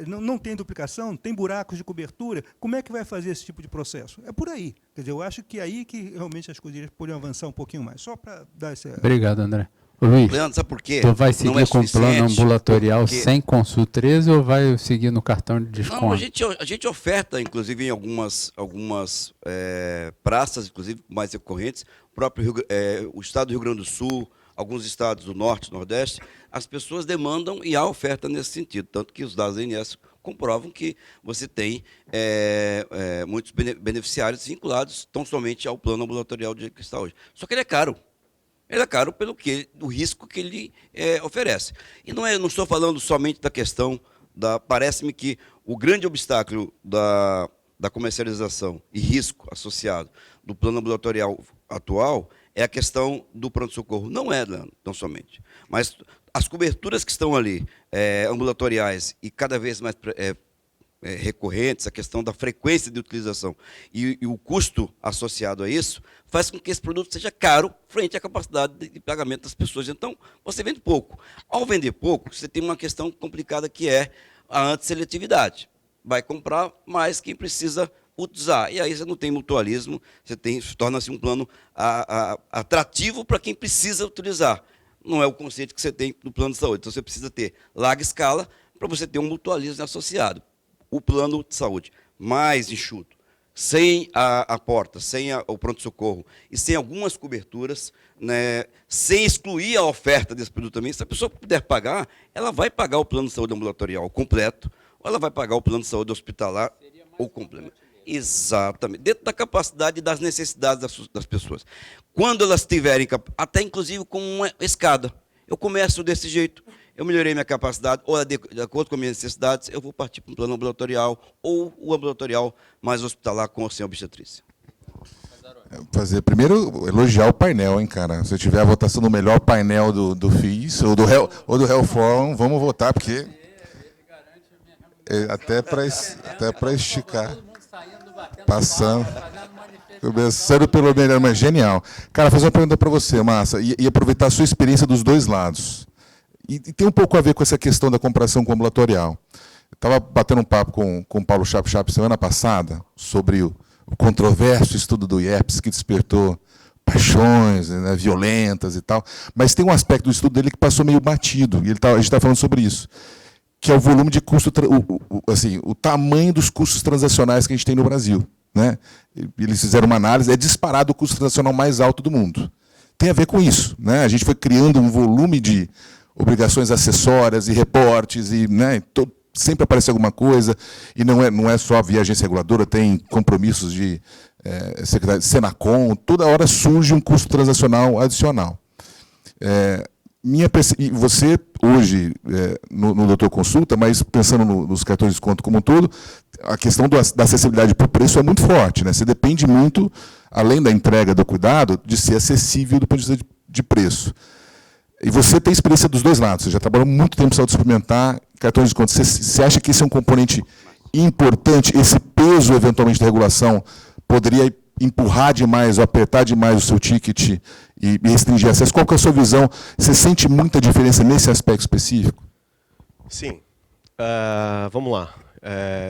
Não tem duplicação? Tem buracos de cobertura? Como é que vai fazer esse tipo de processo? É por aí. Quer dizer, eu acho que é aí que realmente as coisas podem avançar um pouquinho mais. Só para dar esse... Obrigado, André. Luiz, Leandro, sabe por quê? tu vai seguir com o plano ambulatorial porque... sem consulta 13 ou vai seguir no cartão de desconto? Não, a gente oferta, inclusive, em algumas praças, inclusive, mais recorrentes, o estado do Rio Grande do Sul, alguns estados do Norte e Nordeste, as pessoas demandam e há oferta nesse sentido, tanto que os dados da ANS comprovam que você tem muitos beneficiários vinculados tão somente ao plano ambulatorial de que está hoje. Só que ele é caro. Ele é caro do risco que ele oferece. E não estou falando somente da questão parece-me que o grande obstáculo da comercialização e risco associado do plano ambulatorial atual é a questão do pronto-socorro. Não é, Leandro, tão somente. Mas as coberturas que estão ali, ambulatoriais, e cada vez mais recorrentes, a questão da frequência de utilização e o custo associado a isso, faz com que esse produto seja caro frente à capacidade de pagamento das pessoas. Então, você vende pouco. Ao vender pouco, você tem uma questão complicada que é a antisseletividade. Vai comprar mais quem precisa utilizar. E aí você não tem mutualismo, torna-se um plano atrativo para quem precisa utilizar. Não é o conceito que você tem no plano de saúde. Então, você precisa ter larga escala para você ter um mutualismo associado. O plano de saúde mais enxuto, sem a porta, sem o pronto-socorro e sem algumas coberturas, né, sem excluir a oferta desse produto também, se a pessoa puder pagar, ela vai pagar o plano de saúde ambulatorial completo, ou ela vai pagar o plano de saúde hospitalar ou complemento. Exatamente, dentro da capacidade e das necessidades das pessoas. Quando elas tiverem, até inclusive com uma escada, eu começo desse jeito, eu melhorei minha capacidade, ou de acordo com as minhas necessidades, eu vou partir para um plano ambulatorial, ou o ambulatorial mais hospitalar com ou sem obstetrícia. Primeiro, elogiar o painel, hein, cara. Se tiver a votação do melhor painel do FIS, ou do Health Forum, vamos votar, porque... até para esticar. Passando... Começando pelo melhor, mas genial. Cara, fazer uma pergunta para você, Massa, e aproveitar a sua experiência dos dois lados. E tem um pouco a ver com essa questão da comparação com o ambulatorial. Eu estava batendo um papo com o Paulo Chap semana passada sobre o controverso estudo do IEPS, que despertou paixões, né, violentas e tal. Mas tem um aspecto do estudo dele que passou meio batido, e a gente está falando sobre isso, que é o volume de custo, o tamanho dos custos transacionais que a gente tem no Brasil. Né? Eles fizeram uma análise, é disparado o custo transacional mais alto do mundo. Tem a ver com isso. Né? A gente foi criando um volume de obrigações acessórias e reportes, e né, sempre aparece alguma coisa, e não é só via agência reguladora, tem compromissos de Senacom, toda hora surge um custo transacional adicional. Você, hoje, no Doutor Consulta, mas pensando nos cartões de desconto como um todo, a questão da acessibilidade para o preço é muito forte. Né? Você depende muito além da entrega do cuidado, de ser acessível do ponto de vista de preço. E você tem experiência dos dois lados, você já trabalhou muito tempo em saúde suplementar, cartões de desconto. Você acha que esse é um componente importante, esse peso, eventualmente, da regulação poderia empurrar demais ou apertar demais o seu ticket e restringir acesso? Qual que é a sua visão? Você sente muita diferença nesse aspecto específico? Sim. Vamos lá.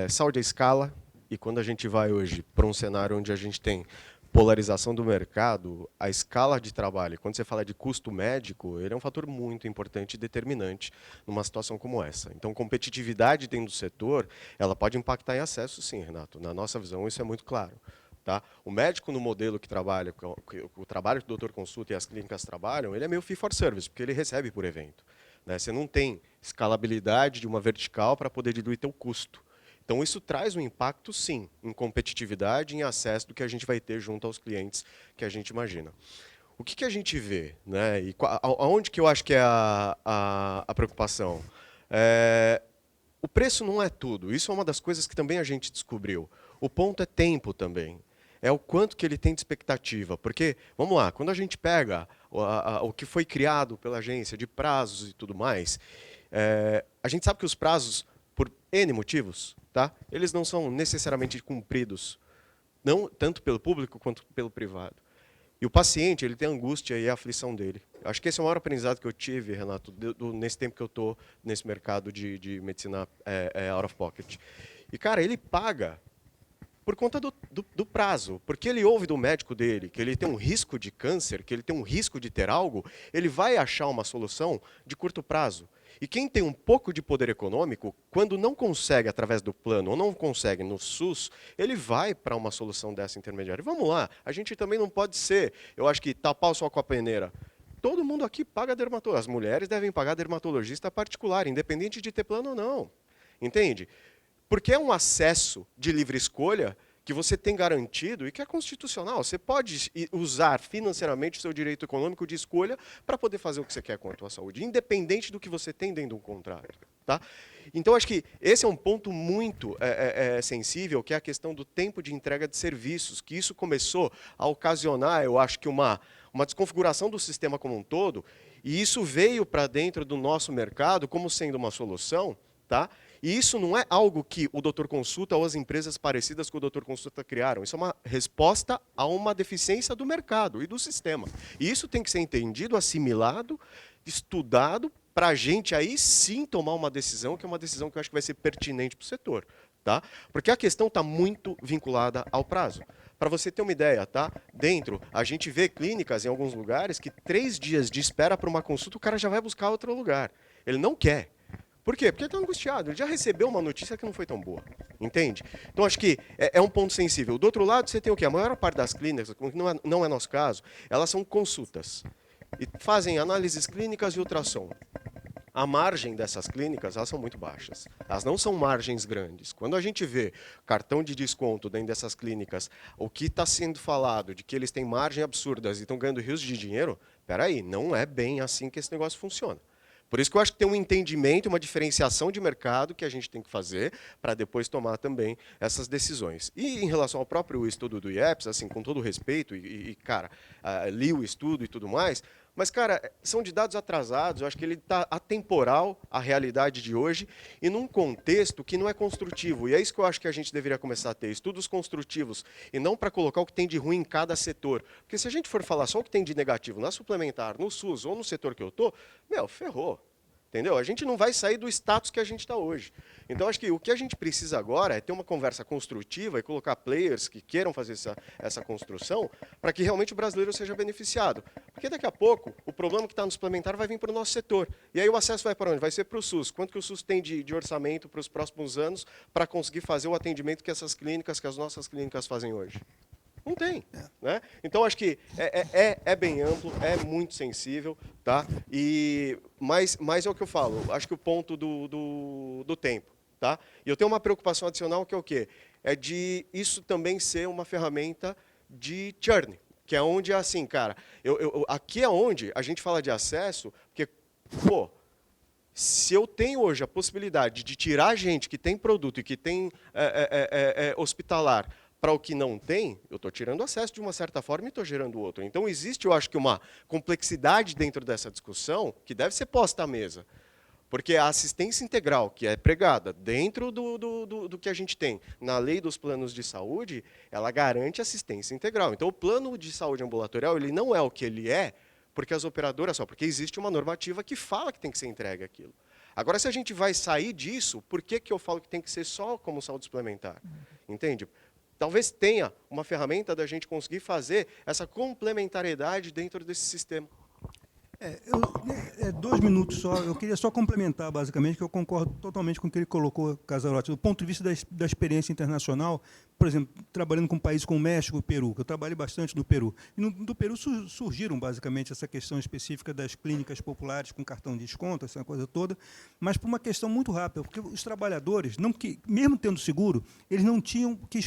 Saúde à escala, e quando a gente vai hoje para um cenário onde a gente tem polarização do mercado, a escala de trabalho, quando você fala de custo médico, ele é um fator muito importante e determinante numa situação como essa. Então, competitividade dentro do setor, ela pode impactar em acesso, sim, Renato. Na nossa visão, isso é muito claro. Tá? O médico, no modelo que trabalha, o trabalho que o doutor consulta e as clínicas trabalham, ele é meio fee for service, porque ele recebe por evento. Né? Você não tem escalabilidade de uma vertical para poder diluir teu custo. Então, isso traz um impacto, sim, em competitividade e em acesso do que a gente vai ter junto aos clientes que a gente imagina. O que a gente vê? Né? E aonde que eu acho que é a preocupação? O preço não é tudo. Isso é uma das coisas que também a gente descobriu. O ponto é tempo também. É o quanto que ele tem de expectativa. Porque, vamos lá, quando a gente pega o que foi criado pela agência de prazos e tudo mais, a gente sabe que os prazos, por N motivos, tá? Eles não são necessariamente cumpridos, não tanto pelo público quanto pelo privado. E o paciente, ele tem a angústia e a aflição dele. Acho que esse é o maior aprendizado que eu tive, Renato, nesse tempo que eu estou nesse mercado de medicina out of pocket. E, cara, ele paga por conta do prazo, porque ele ouve do médico dele que ele tem um risco de câncer, que ele tem um risco de ter algo, ele vai achar uma solução de curto prazo. E quem tem um pouco de poder econômico, quando não consegue através do plano ou não consegue no SUS, ele vai para uma solução dessa intermediária. Vamos lá, a gente também não pode ser, eu acho que tapar o sol com a peneira. Todo mundo aqui paga dermatologista. As mulheres devem pagar dermatologista particular, independente de ter plano ou não. Entende? Porque é um acesso de livre escolha que você tem garantido e que é constitucional. Você pode usar financeiramente o seu direito econômico de escolha para poder fazer o que você quer com a sua saúde, independente do que você tem dentro de um contrato. Tá? Então, acho que esse é um ponto muito sensível, que é a questão do tempo de entrega de serviços, que isso começou a ocasionar, eu acho que uma desconfiguração do sistema como um todo, e isso veio para dentro do nosso mercado como sendo uma solução, tá? E isso não é algo que o Doutor Consulta ou as empresas parecidas com o Doutor Consulta criaram. Isso é uma resposta a uma deficiência do mercado e do sistema. E isso tem que ser entendido, assimilado, estudado, para a gente aí sim tomar uma decisão, que é uma decisão que eu acho que vai ser pertinente para o setor. Tá? Porque a questão está muito vinculada ao prazo. Para você ter uma ideia, tá? Dentro, a gente vê clínicas em alguns lugares que 3 dias de espera para uma consulta, o cara já vai buscar outro lugar. Ele não quer. Por quê? Porque ele está angustiado, ele já recebeu uma notícia que não foi tão boa, entende? Então, acho que é um ponto sensível. Do outro lado, você tem o quê? A maior parte das clínicas, não é nosso caso, elas são consultas. E fazem análises clínicas e ultrassom. A margem dessas clínicas, elas são muito baixas. Elas não são margens grandes. Quando a gente vê cartão de desconto dentro dessas clínicas, o que está sendo falado de que eles têm margens absurdas e estão ganhando rios de dinheiro, peraí, não é bem assim que esse negócio funciona. Por isso que eu acho que tem um entendimento, uma diferenciação de mercado que a gente tem que fazer para depois tomar também essas decisões. E em relação ao próprio estudo do IEPS, assim, com todo respeito, cara, li o estudo e tudo mais, mas, cara, são de dados atrasados, eu acho que ele está atemporal à realidade de hoje e num contexto que não é construtivo. E é isso que eu acho que a gente deveria começar a ter, estudos construtivos, e não para colocar o que tem de ruim em cada setor. Porque se a gente for falar só o que tem de negativo na suplementar, no SUS ou no setor que eu estou, ferrou. Entendeu? A gente não vai sair do status que a gente está hoje. Então, acho que o que a gente precisa agora é ter uma conversa construtiva e colocar players que queiram fazer essa construção para que realmente o brasileiro seja beneficiado. Porque daqui a pouco, o problema que está no suplementar vai vir para o nosso setor. E aí o acesso vai para onde? Vai ser para o SUS. Quanto que o SUS tem de orçamento para os próximos anos para conseguir fazer o atendimento que essas clínicas, que as nossas clínicas fazem hoje? Não tem. Né? Então, acho que é bem amplo, é muito sensível, tá? Mas é o que eu falo, acho que o ponto do tempo. Tá? E eu tenho uma preocupação adicional, que é o quê? É de isso também ser uma ferramenta de churn, que é onde, assim, cara, aqui é onde a gente fala de acesso, porque, pô, se eu tenho hoje a possibilidade de tirar gente que tem produto e que tem hospitalar para o que não tem, eu estou tirando acesso de uma certa forma e estou gerando outro. Então, existe, eu acho que, uma complexidade dentro dessa discussão que deve ser posta à mesa. Porque a assistência integral, que é pregada dentro do que a gente tem na lei dos planos de saúde, ela garante assistência integral. Então, o plano de saúde ambulatorial ele não é o que ele é porque as operadoras só, porque existe uma normativa que fala que tem que ser entregue aquilo. Agora, se a gente vai sair disso, por que eu falo que tem que ser só como saúde suplementar? Entende? Talvez tenha uma ferramenta da gente conseguir fazer essa complementariedade dentro desse sistema. 2 minutos só. Eu queria só complementar, basicamente, que eu concordo totalmente com o que ele colocou, Casarotti. Do ponto de vista da experiência internacional, por exemplo, trabalhando com países como o México e o Peru, que eu trabalhei bastante no Peru. E no Peru surgiram, basicamente, essa questão específica das clínicas populares com cartão de desconto, essa coisa toda, mas por uma questão muito rápida, porque os trabalhadores, mesmo tendo seguro, eles tinham que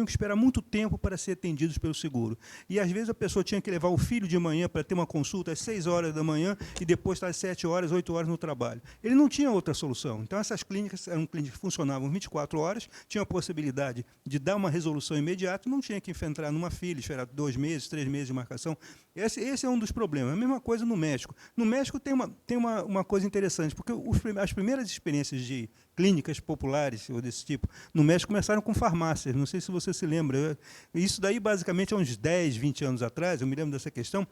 esperar muito tempo para ser atendidos pelo seguro. E, às vezes, a pessoa tinha que levar o filho de manhã para ter uma consulta às 6 horas da manhã e depois estar às 7 horas, 8 horas no trabalho. Ele não tinha outra solução. Então, essas clínicas eram clínicas que funcionavam 24 horas, tinham a possibilidade de dar uma resolução imediata, não tinha que entrar numa fila, esperar 2 meses, 3 meses de marcação. Esse é um dos problemas. A mesma coisa no México. No México tem uma coisa interessante, porque as primeiras experiências de clínicas populares ou desse tipo, no México começaram com farmácias, não sei se você se lembra. Isso daí, basicamente, há uns 10, 20 anos atrás, eu me lembro dessa questão,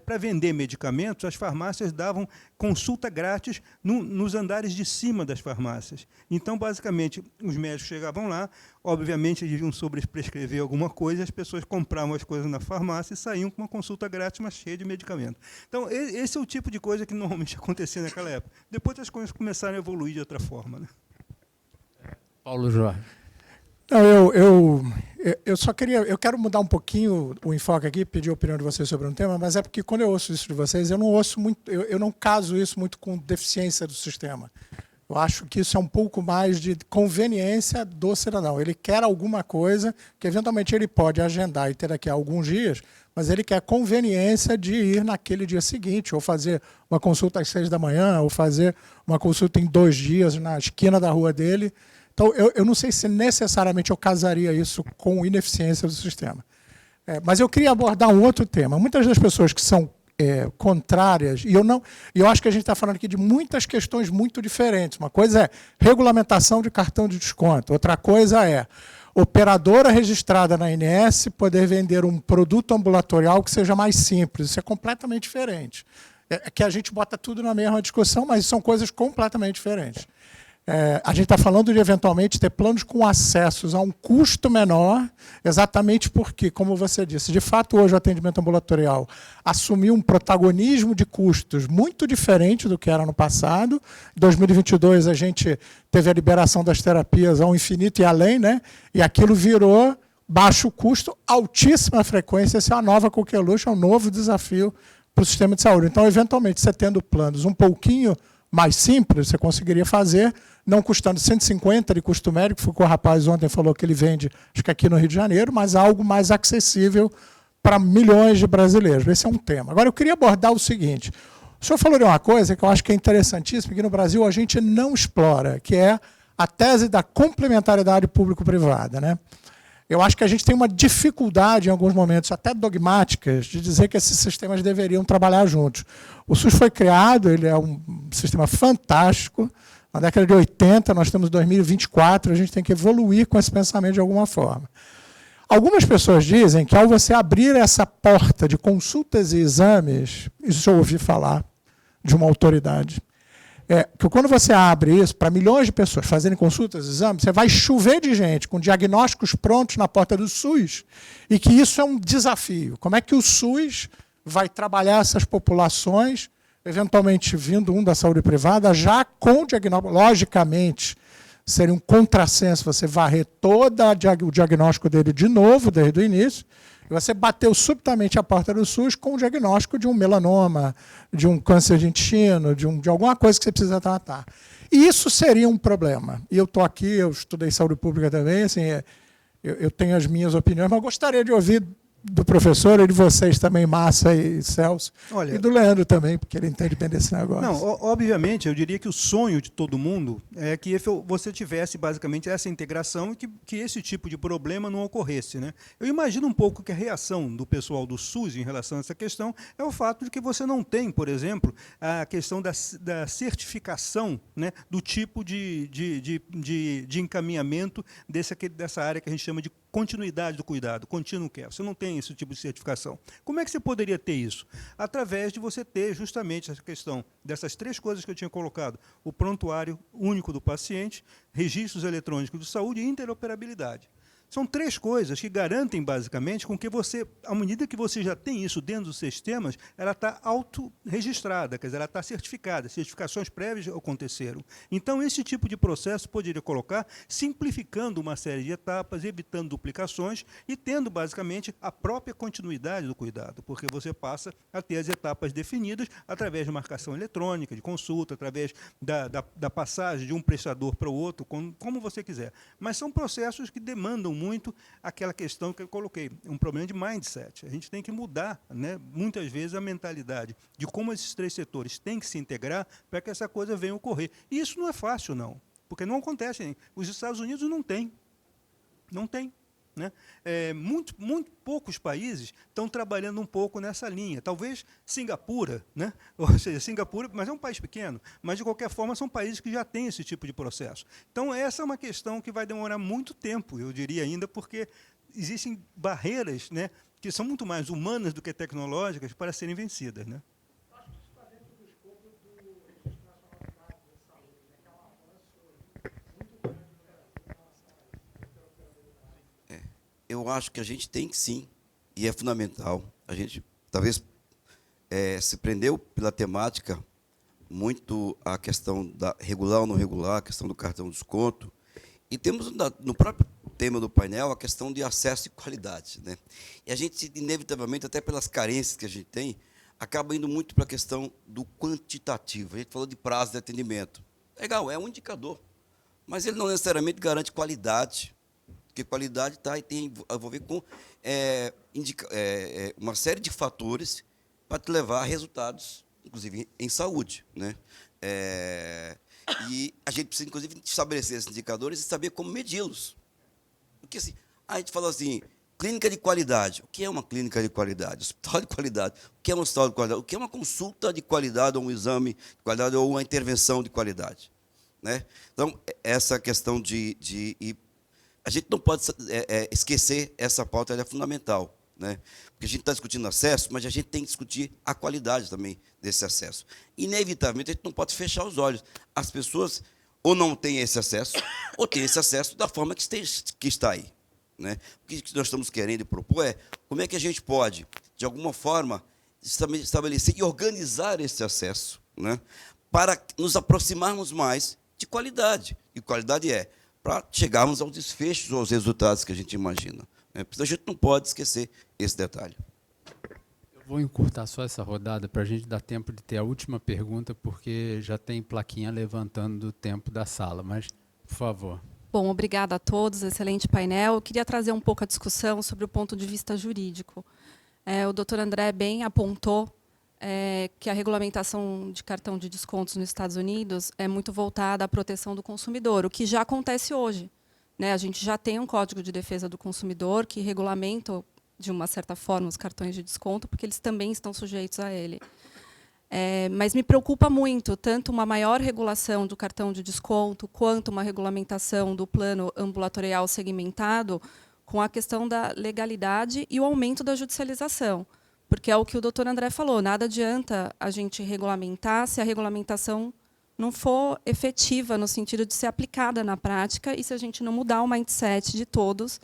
para vender medicamentos, as farmácias davam consulta grátis nos andares de cima das farmácias. Então, basicamente, os médicos chegavam lá, obviamente, eles deviam sobreprescrever alguma coisa, as pessoas compravam as coisas na farmácia e saíam com uma consulta grátis, mas cheia de medicamento. Então, esse é o tipo de coisa que normalmente acontecia naquela época. Depois as coisas começaram a evoluir de outra forma, né? Paulo Jorge. Não, eu só eu quero mudar um pouquinho o enfoque aqui, pedir a opinião de vocês sobre um tema, mas é porque quando eu ouço isso de vocês, eu não ouço muito, eu não caso isso muito com deficiência do sistema. Eu acho que isso é um pouco mais de conveniência do cidadão. Ele quer alguma coisa que eventualmente ele pode agendar e ter daqui a alguns dias, mas ele quer conveniência de ir naquele dia seguinte, ou fazer uma consulta às 6 da manhã, ou fazer uma consulta em 2 dias na esquina da rua dele. Então, eu não sei se necessariamente eu casaria isso com ineficiência do sistema. Mas eu queria abordar um outro tema. Muitas das pessoas que são contrárias, e eu acho que a gente está falando aqui de muitas questões muito diferentes. Uma coisa é regulamentação de cartão de desconto, outra coisa é operadora registrada na ANS poder vender um produto ambulatorial que seja mais simples. Isso é completamente diferente. É que a gente bota tudo na mesma discussão, mas são coisas completamente diferentes. A gente está falando de, eventualmente, ter planos com acessos a um custo menor, exatamente porque, como você disse, de fato, hoje o atendimento ambulatorial assumiu um protagonismo de custos muito diferente do que era no passado. Em 2022, a gente teve a liberação das terapias ao infinito e além, né? E aquilo virou baixo custo, altíssima frequência. Essa é a nova coqueluche, é um novo desafio para o sistema de saúde. Então, eventualmente, você tendo planos um pouquinho mais simples, você conseguiria fazer, não custando 150 de custo médico, foi o que o rapaz ontem falou que ele vende, acho que aqui no Rio de Janeiro, mas algo mais acessível para milhões de brasileiros. Esse é um tema. Agora, eu queria abordar o seguinte. O senhor falou de uma coisa que eu acho que é interessantíssima, que no Brasil a gente não explora, que é a tese da complementariedade público-privada, né? Eu acho que a gente tem uma dificuldade, em alguns momentos, até dogmáticas, de dizer que esses sistemas deveriam trabalhar juntos. O SUS foi criado, ele é um sistema fantástico. Na década de 80, nós temos 2024, a gente tem que evoluir com esse pensamento de alguma forma. Algumas pessoas dizem que, ao você abrir essa porta de consultas e exames, isso eu ouvi falar de uma autoridade, que quando você abre isso para milhões de pessoas fazerem consultas, exames, você vai chover de gente com diagnósticos prontos na porta do SUS e que isso é um desafio. Como é que o SUS vai trabalhar essas populações, eventualmente vindo da saúde privada, já com diagnóstico? Logicamente, seria um contrassenso você varrer todo o diagnóstico dele de novo, desde o início, e você bateu subitamente a porta do SUS com o diagnóstico de um melanoma, de um câncer de intestino, de alguma coisa que você precisa tratar. E isso seria um problema. E eu estou aqui, eu estudei saúde pública também, assim, eu tenho as minhas opiniões, mas eu gostaria de ouvir do professor e de vocês também, Márcia e Celso, Olha, e do Leandro também, porque ele entende bem desse negócio. Não, obviamente, eu diria que o sonho de todo mundo é que você tivesse basicamente essa integração e que esse tipo de problema não ocorresse, né? Eu imagino um pouco que a reação do pessoal do SUS em relação a essa questão é o fato de que você não tem, por exemplo, a questão da certificação, né, do tipo de encaminhamento dessa área que a gente chama de continuidade do cuidado, continuum care. Você não tem esse tipo de certificação. Como é que você poderia ter isso? Através de você ter justamente essa questão dessas 3 coisas que eu tinha colocado: o prontuário único do paciente, registros eletrônicos de saúde e interoperabilidade. São 3 coisas que garantem, basicamente, com que você, à medida que você já tem isso dentro dos sistemas, ela está autorregistrada, quer dizer, ela está certificada, certificações prévias aconteceram. Então, esse tipo de processo poderia colocar, simplificando uma série de etapas, evitando duplicações e tendo, basicamente, a própria continuidade do cuidado, porque você passa a ter as etapas definidas através de marcação eletrônica, de consulta, através da passagem de um prestador para o outro, como você quiser. Mas são processos que demandam muito aquela questão que eu coloquei, um problema de mindset. A gente tem que mudar, né, muitas vezes, a mentalidade de como esses 3 setores têm que se integrar para que essa coisa venha a ocorrer. E isso não é fácil, não, porque não acontece. Os Estados Unidos não têm. Não tem. Né? Muito poucos países estão trabalhando um pouco nessa linha. Talvez Singapura, né? Ou seja, Singapura, mas é um país pequeno, mas, de qualquer forma, são países que já têm esse tipo de processo. Então, essa é uma questão que vai demorar muito tempo, eu diria ainda, porque existem barreiras, né, que são muito mais humanas do que tecnológicas para serem vencidas. Né? Eu acho que a gente tem que sim, e é fundamental. A gente talvez se prendeu pela temática muito a questão da regular ou não regular, a questão do cartão de desconto, e temos no próprio tema do painel a questão de acesso e qualidade, né? E a gente, inevitavelmente, até pelas carências que a gente tem, acaba indo muito para a questão do quantitativo. A gente falou de prazo de atendimento. Legal, é um indicador, mas ele não necessariamente garante qualidade, porque qualidade e tem a ver com uma série de fatores para te levar a resultados, inclusive em saúde, né? E a gente precisa, inclusive, estabelecer esses indicadores e saber como medi-los. Porque assim, a gente fala assim, clínica de qualidade. O que é uma clínica de qualidade? Hospital de qualidade. O que é um hospital de qualidade? O que é uma consulta de qualidade, ou um exame de qualidade, ou uma intervenção de qualidade? Né? Então, essa questão a gente não pode esquecer essa pauta, ela é fundamental, né? Porque a gente está discutindo acesso, mas a gente tem que discutir a qualidade também desse acesso. Inevitavelmente, a gente não pode fechar os olhos. As pessoas ou não têm esse acesso, ou têm esse acesso da forma que está aí. Né? O que nós estamos querendo propor é como é que a gente pode, de alguma forma, estabelecer e organizar esse acesso, né, para nos aproximarmos mais de qualidade. E qualidade para chegarmos aos desfechos, aos resultados que a gente imagina. Né? A gente não pode esquecer esse detalhe. Eu vou encurtar só essa rodada para a gente dar tempo de ter a última pergunta, porque já tem plaquinha levantando do tempo da sala. Mas, por favor. Bom, obrigada a todos, excelente painel. Eu queria trazer um pouco a discussão sobre o ponto de vista jurídico. O doutor André bem apontou que a regulamentação de cartão de descontos nos Estados Unidos é muito voltada à proteção do consumidor, o que já acontece hoje. Né? A gente já tem um Código de Defesa do Consumidor que regulamenta, de uma certa forma, os cartões de desconto, porque eles também estão sujeitos a ele. Mas me preocupa muito, tanto uma maior regulação do cartão de desconto, quanto uma regulamentação do plano ambulatorial segmentado, com a questão da legalidade e o aumento da judicialização. Porque é o que o doutor André falou, nada adianta a gente regulamentar se a regulamentação não for efetiva, no sentido de ser aplicada na prática, e se a gente não mudar o mindset de todos,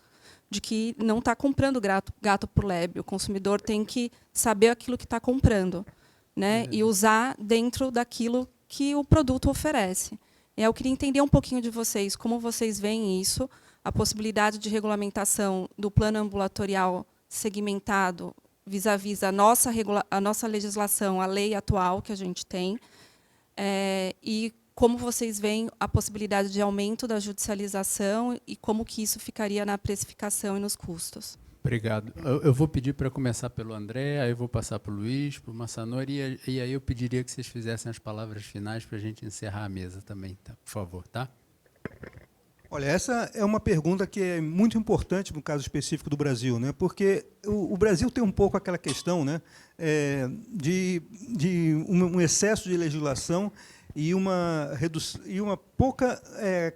de que não está comprando gato por lebre. O consumidor tem que saber aquilo que está comprando, né? E usar dentro daquilo que o produto oferece. E eu queria entender um pouquinho de vocês, como vocês veem isso, a possibilidade de regulamentação do plano ambulatorial segmentado vis-à-vis a nossa legislação, a lei atual que a gente tem, e como vocês veem a possibilidade de aumento da judicialização e como que isso ficaria na precificação e nos custos. Obrigado. Eu vou pedir para começar pelo André, aí eu vou passar para o Luiz, para o Massanori, e aí eu pediria que vocês fizessem as palavras finais para a gente encerrar a mesa também, tá? Por favor, tá? Olha, essa é uma pergunta que é muito importante no caso específico do Brasil, né? Porque o Brasil tem um pouco aquela questão, né, de um excesso de legislação e uma pouca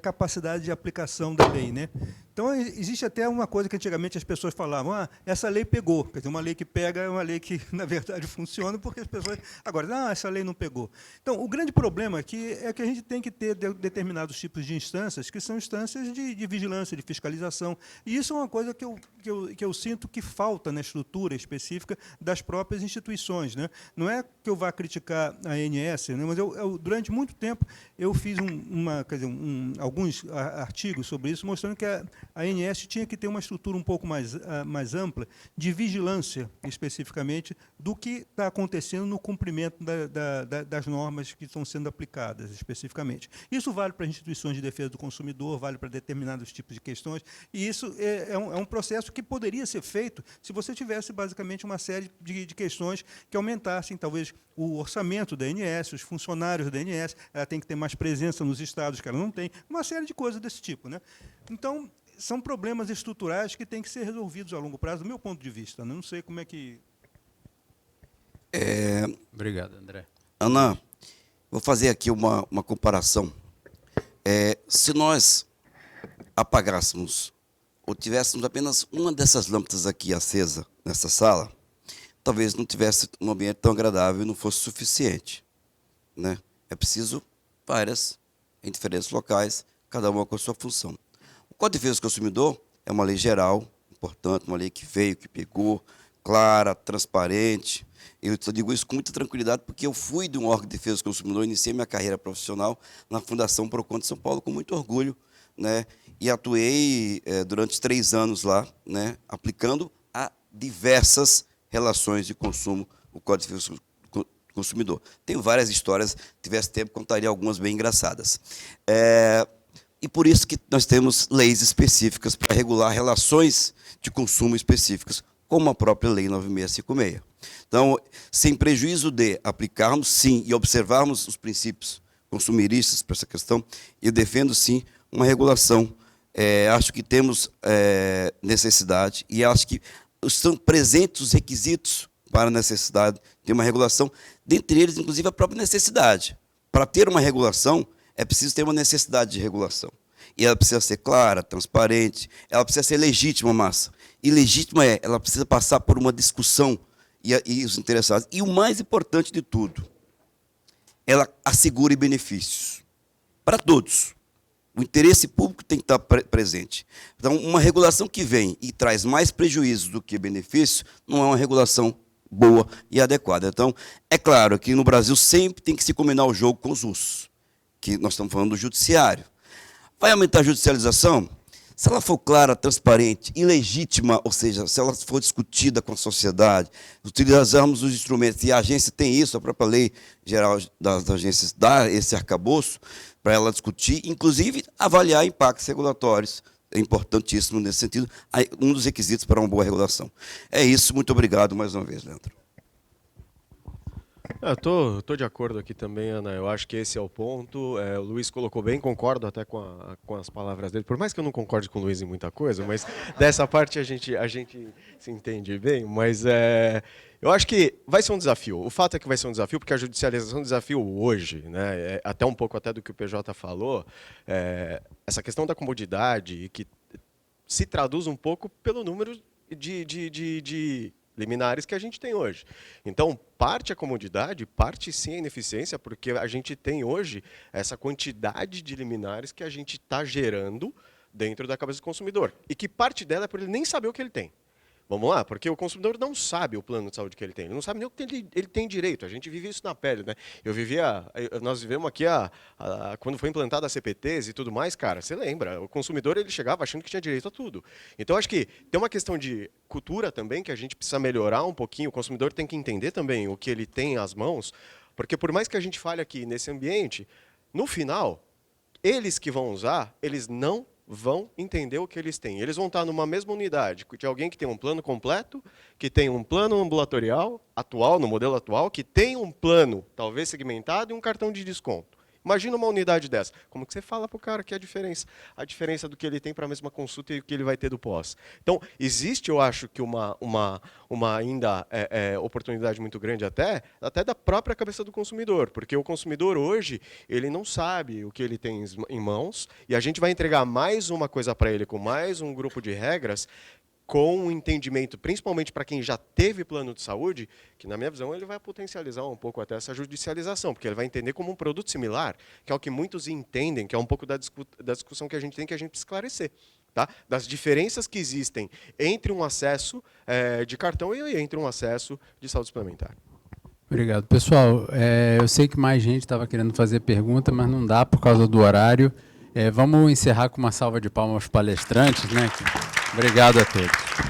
capacidade de aplicação da lei, né? Então, existe até uma coisa que antigamente as pessoas falavam, essa lei pegou. Quer dizer, uma lei que pega é uma lei que, na verdade, funciona, porque as pessoas... Agora, não, essa lei não pegou. Então, o grande problema aqui é que a gente tem que ter determinados tipos de instâncias, que são instâncias de vigilância, de fiscalização. E isso é uma coisa que eu sinto que falta na estrutura específica das próprias instituições, né? Não é que eu vá criticar a ANS, né? Mas durante muito tempo eu fiz alguns artigos sobre isso, mostrando que a ANS tinha que ter uma estrutura um pouco mais ampla de vigilância, especificamente, do que está acontecendo no cumprimento das normas que estão sendo aplicadas, especificamente. Isso vale para as instituições de defesa do consumidor, vale para determinados tipos de questões, e isso é um processo que poderia ser feito se você tivesse, basicamente, uma série de questões que aumentassem, talvez, o orçamento da ANS, os funcionários da ANS, ela tem que ter mais presença nos estados que ela não tem, uma série de coisas desse tipo, né? Então, são problemas estruturais que têm que ser resolvidos a longo prazo, do meu ponto de vista. Não sei como é que... Obrigado, André. Ana, vou fazer aqui uma comparação. Se nós apagássemos ou tivéssemos apenas uma dessas lâmpadas aqui acesa nessa sala, talvez não tivesse um ambiente tão agradável e não fosse suficiente, né? É preciso várias em diferentes locais, cada uma com a sua função. O Código de Defesa do Consumidor é uma lei geral, importante, uma lei que veio, que pegou, clara, transparente. Eu digo isso com muita tranquilidade, porque eu fui de um órgão de defesa do consumidor, iniciei minha carreira profissional na Fundação Procon de São Paulo com muito orgulho, né? E atuei durante 3 anos lá, né? Aplicando a diversas relações de consumo o Código de Defesa do Consumidor. Tenho várias histórias, se tivesse tempo, contaria algumas bem engraçadas. E por isso que nós temos leis específicas para regular relações de consumo específicas, como a própria Lei 9656. Então, sem prejuízo de aplicarmos, sim, e observarmos os princípios consumiristas para essa questão, eu defendo, sim, uma regulação. Acho que temos necessidade, e acho que estão presentes os requisitos para a necessidade de uma regulação, dentre eles, inclusive, a própria necessidade. Para ter uma regulação, é preciso ter uma necessidade de regulação. E ela precisa ser clara, transparente, ela precisa ser legítima, Massa. E legítima ela precisa passar por uma discussão e os interessados. E o mais importante de tudo, ela assegure benefícios para todos. O interesse público tem que estar presente. Então, uma regulação que vem e traz mais prejuízos do que benefícios, não é uma regulação boa e adequada. Então, é claro que no Brasil sempre tem que se combinar o jogo com os usos, que nós estamos falando do judiciário. Vai aumentar a judicialização? Se ela for clara, transparente e legítima, ou seja, se ela for discutida com a sociedade, utilizarmos os instrumentos, e a agência tem isso, a própria Lei Geral das Agências dá esse arcabouço para ela discutir, inclusive avaliar impactos regulatórios. É importantíssimo nesse sentido, um dos requisitos para uma boa regulação. É isso, muito obrigado mais uma vez, Leandro. Tô de acordo aqui também, Ana. Eu acho que esse é o ponto. O Luiz colocou bem, concordo até com as palavras dele. Por mais que eu não concorde com o Luiz em muita coisa, mas dessa parte a gente se entende bem. Mas eu acho que vai ser um desafio. O fato é que vai ser um desafio, porque a judicialização é um desafio hoje, né? Até um pouco até do que o PJ falou. Essa questão da comodidade, que se traduz um pouco pelo número de liminares que a gente tem hoje. Então, parte a comodidade, parte sim a ineficiência, porque a gente tem hoje essa quantidade de liminares que a gente está gerando dentro da cabeça do consumidor. E que parte dela é por ele nem saber o que ele tem. Vamos lá? Porque o consumidor não sabe o plano de saúde que ele tem. Ele não sabe nem o que ele tem direito. A gente vive isso na pele, né? Nós vivemos aqui quando foi implantada a CPTs e tudo mais, cara, você lembra? O consumidor ele chegava achando que tinha direito a tudo. Então, acho que tem uma questão de cultura também que a gente precisa melhorar um pouquinho. O consumidor tem que entender também o que ele tem às mãos, porque por mais que a gente fale aqui nesse ambiente, no final, eles que vão usar, eles não vão entender o que eles têm. Eles vão estar numa mesma unidade de alguém que tem um plano completo, que tem um plano ambulatorial atual, no modelo atual, que tem um plano talvez segmentado e um cartão de desconto. Imagina uma unidade dessa. Como que você fala para o cara que é a diferença? A diferença do que ele tem para a mesma consulta e o que ele vai ter do pós. Então, existe, eu acho, que uma ainda oportunidade muito grande até da própria cabeça do consumidor, porque o consumidor hoje, ele não sabe o que ele tem em mãos, e a gente vai entregar mais uma coisa para ele, com mais um grupo de regras, com um entendimento, principalmente para quem já teve plano de saúde, que, na minha visão, ele vai potencializar um pouco até essa judicialização, porque ele vai entender como um produto similar, que é o que muitos entendem, que é um pouco da discussão que a gente tem, que a gente precisa esclarecer. Tá? Das diferenças que existem entre um acesso de cartão e entre um acesso de saúde suplementar. Obrigado. Pessoal, eu sei que mais gente estava querendo fazer pergunta, mas não dá por causa do horário. Vamos encerrar com uma salva de palmas aos palestrantes, né? Obrigado a todos.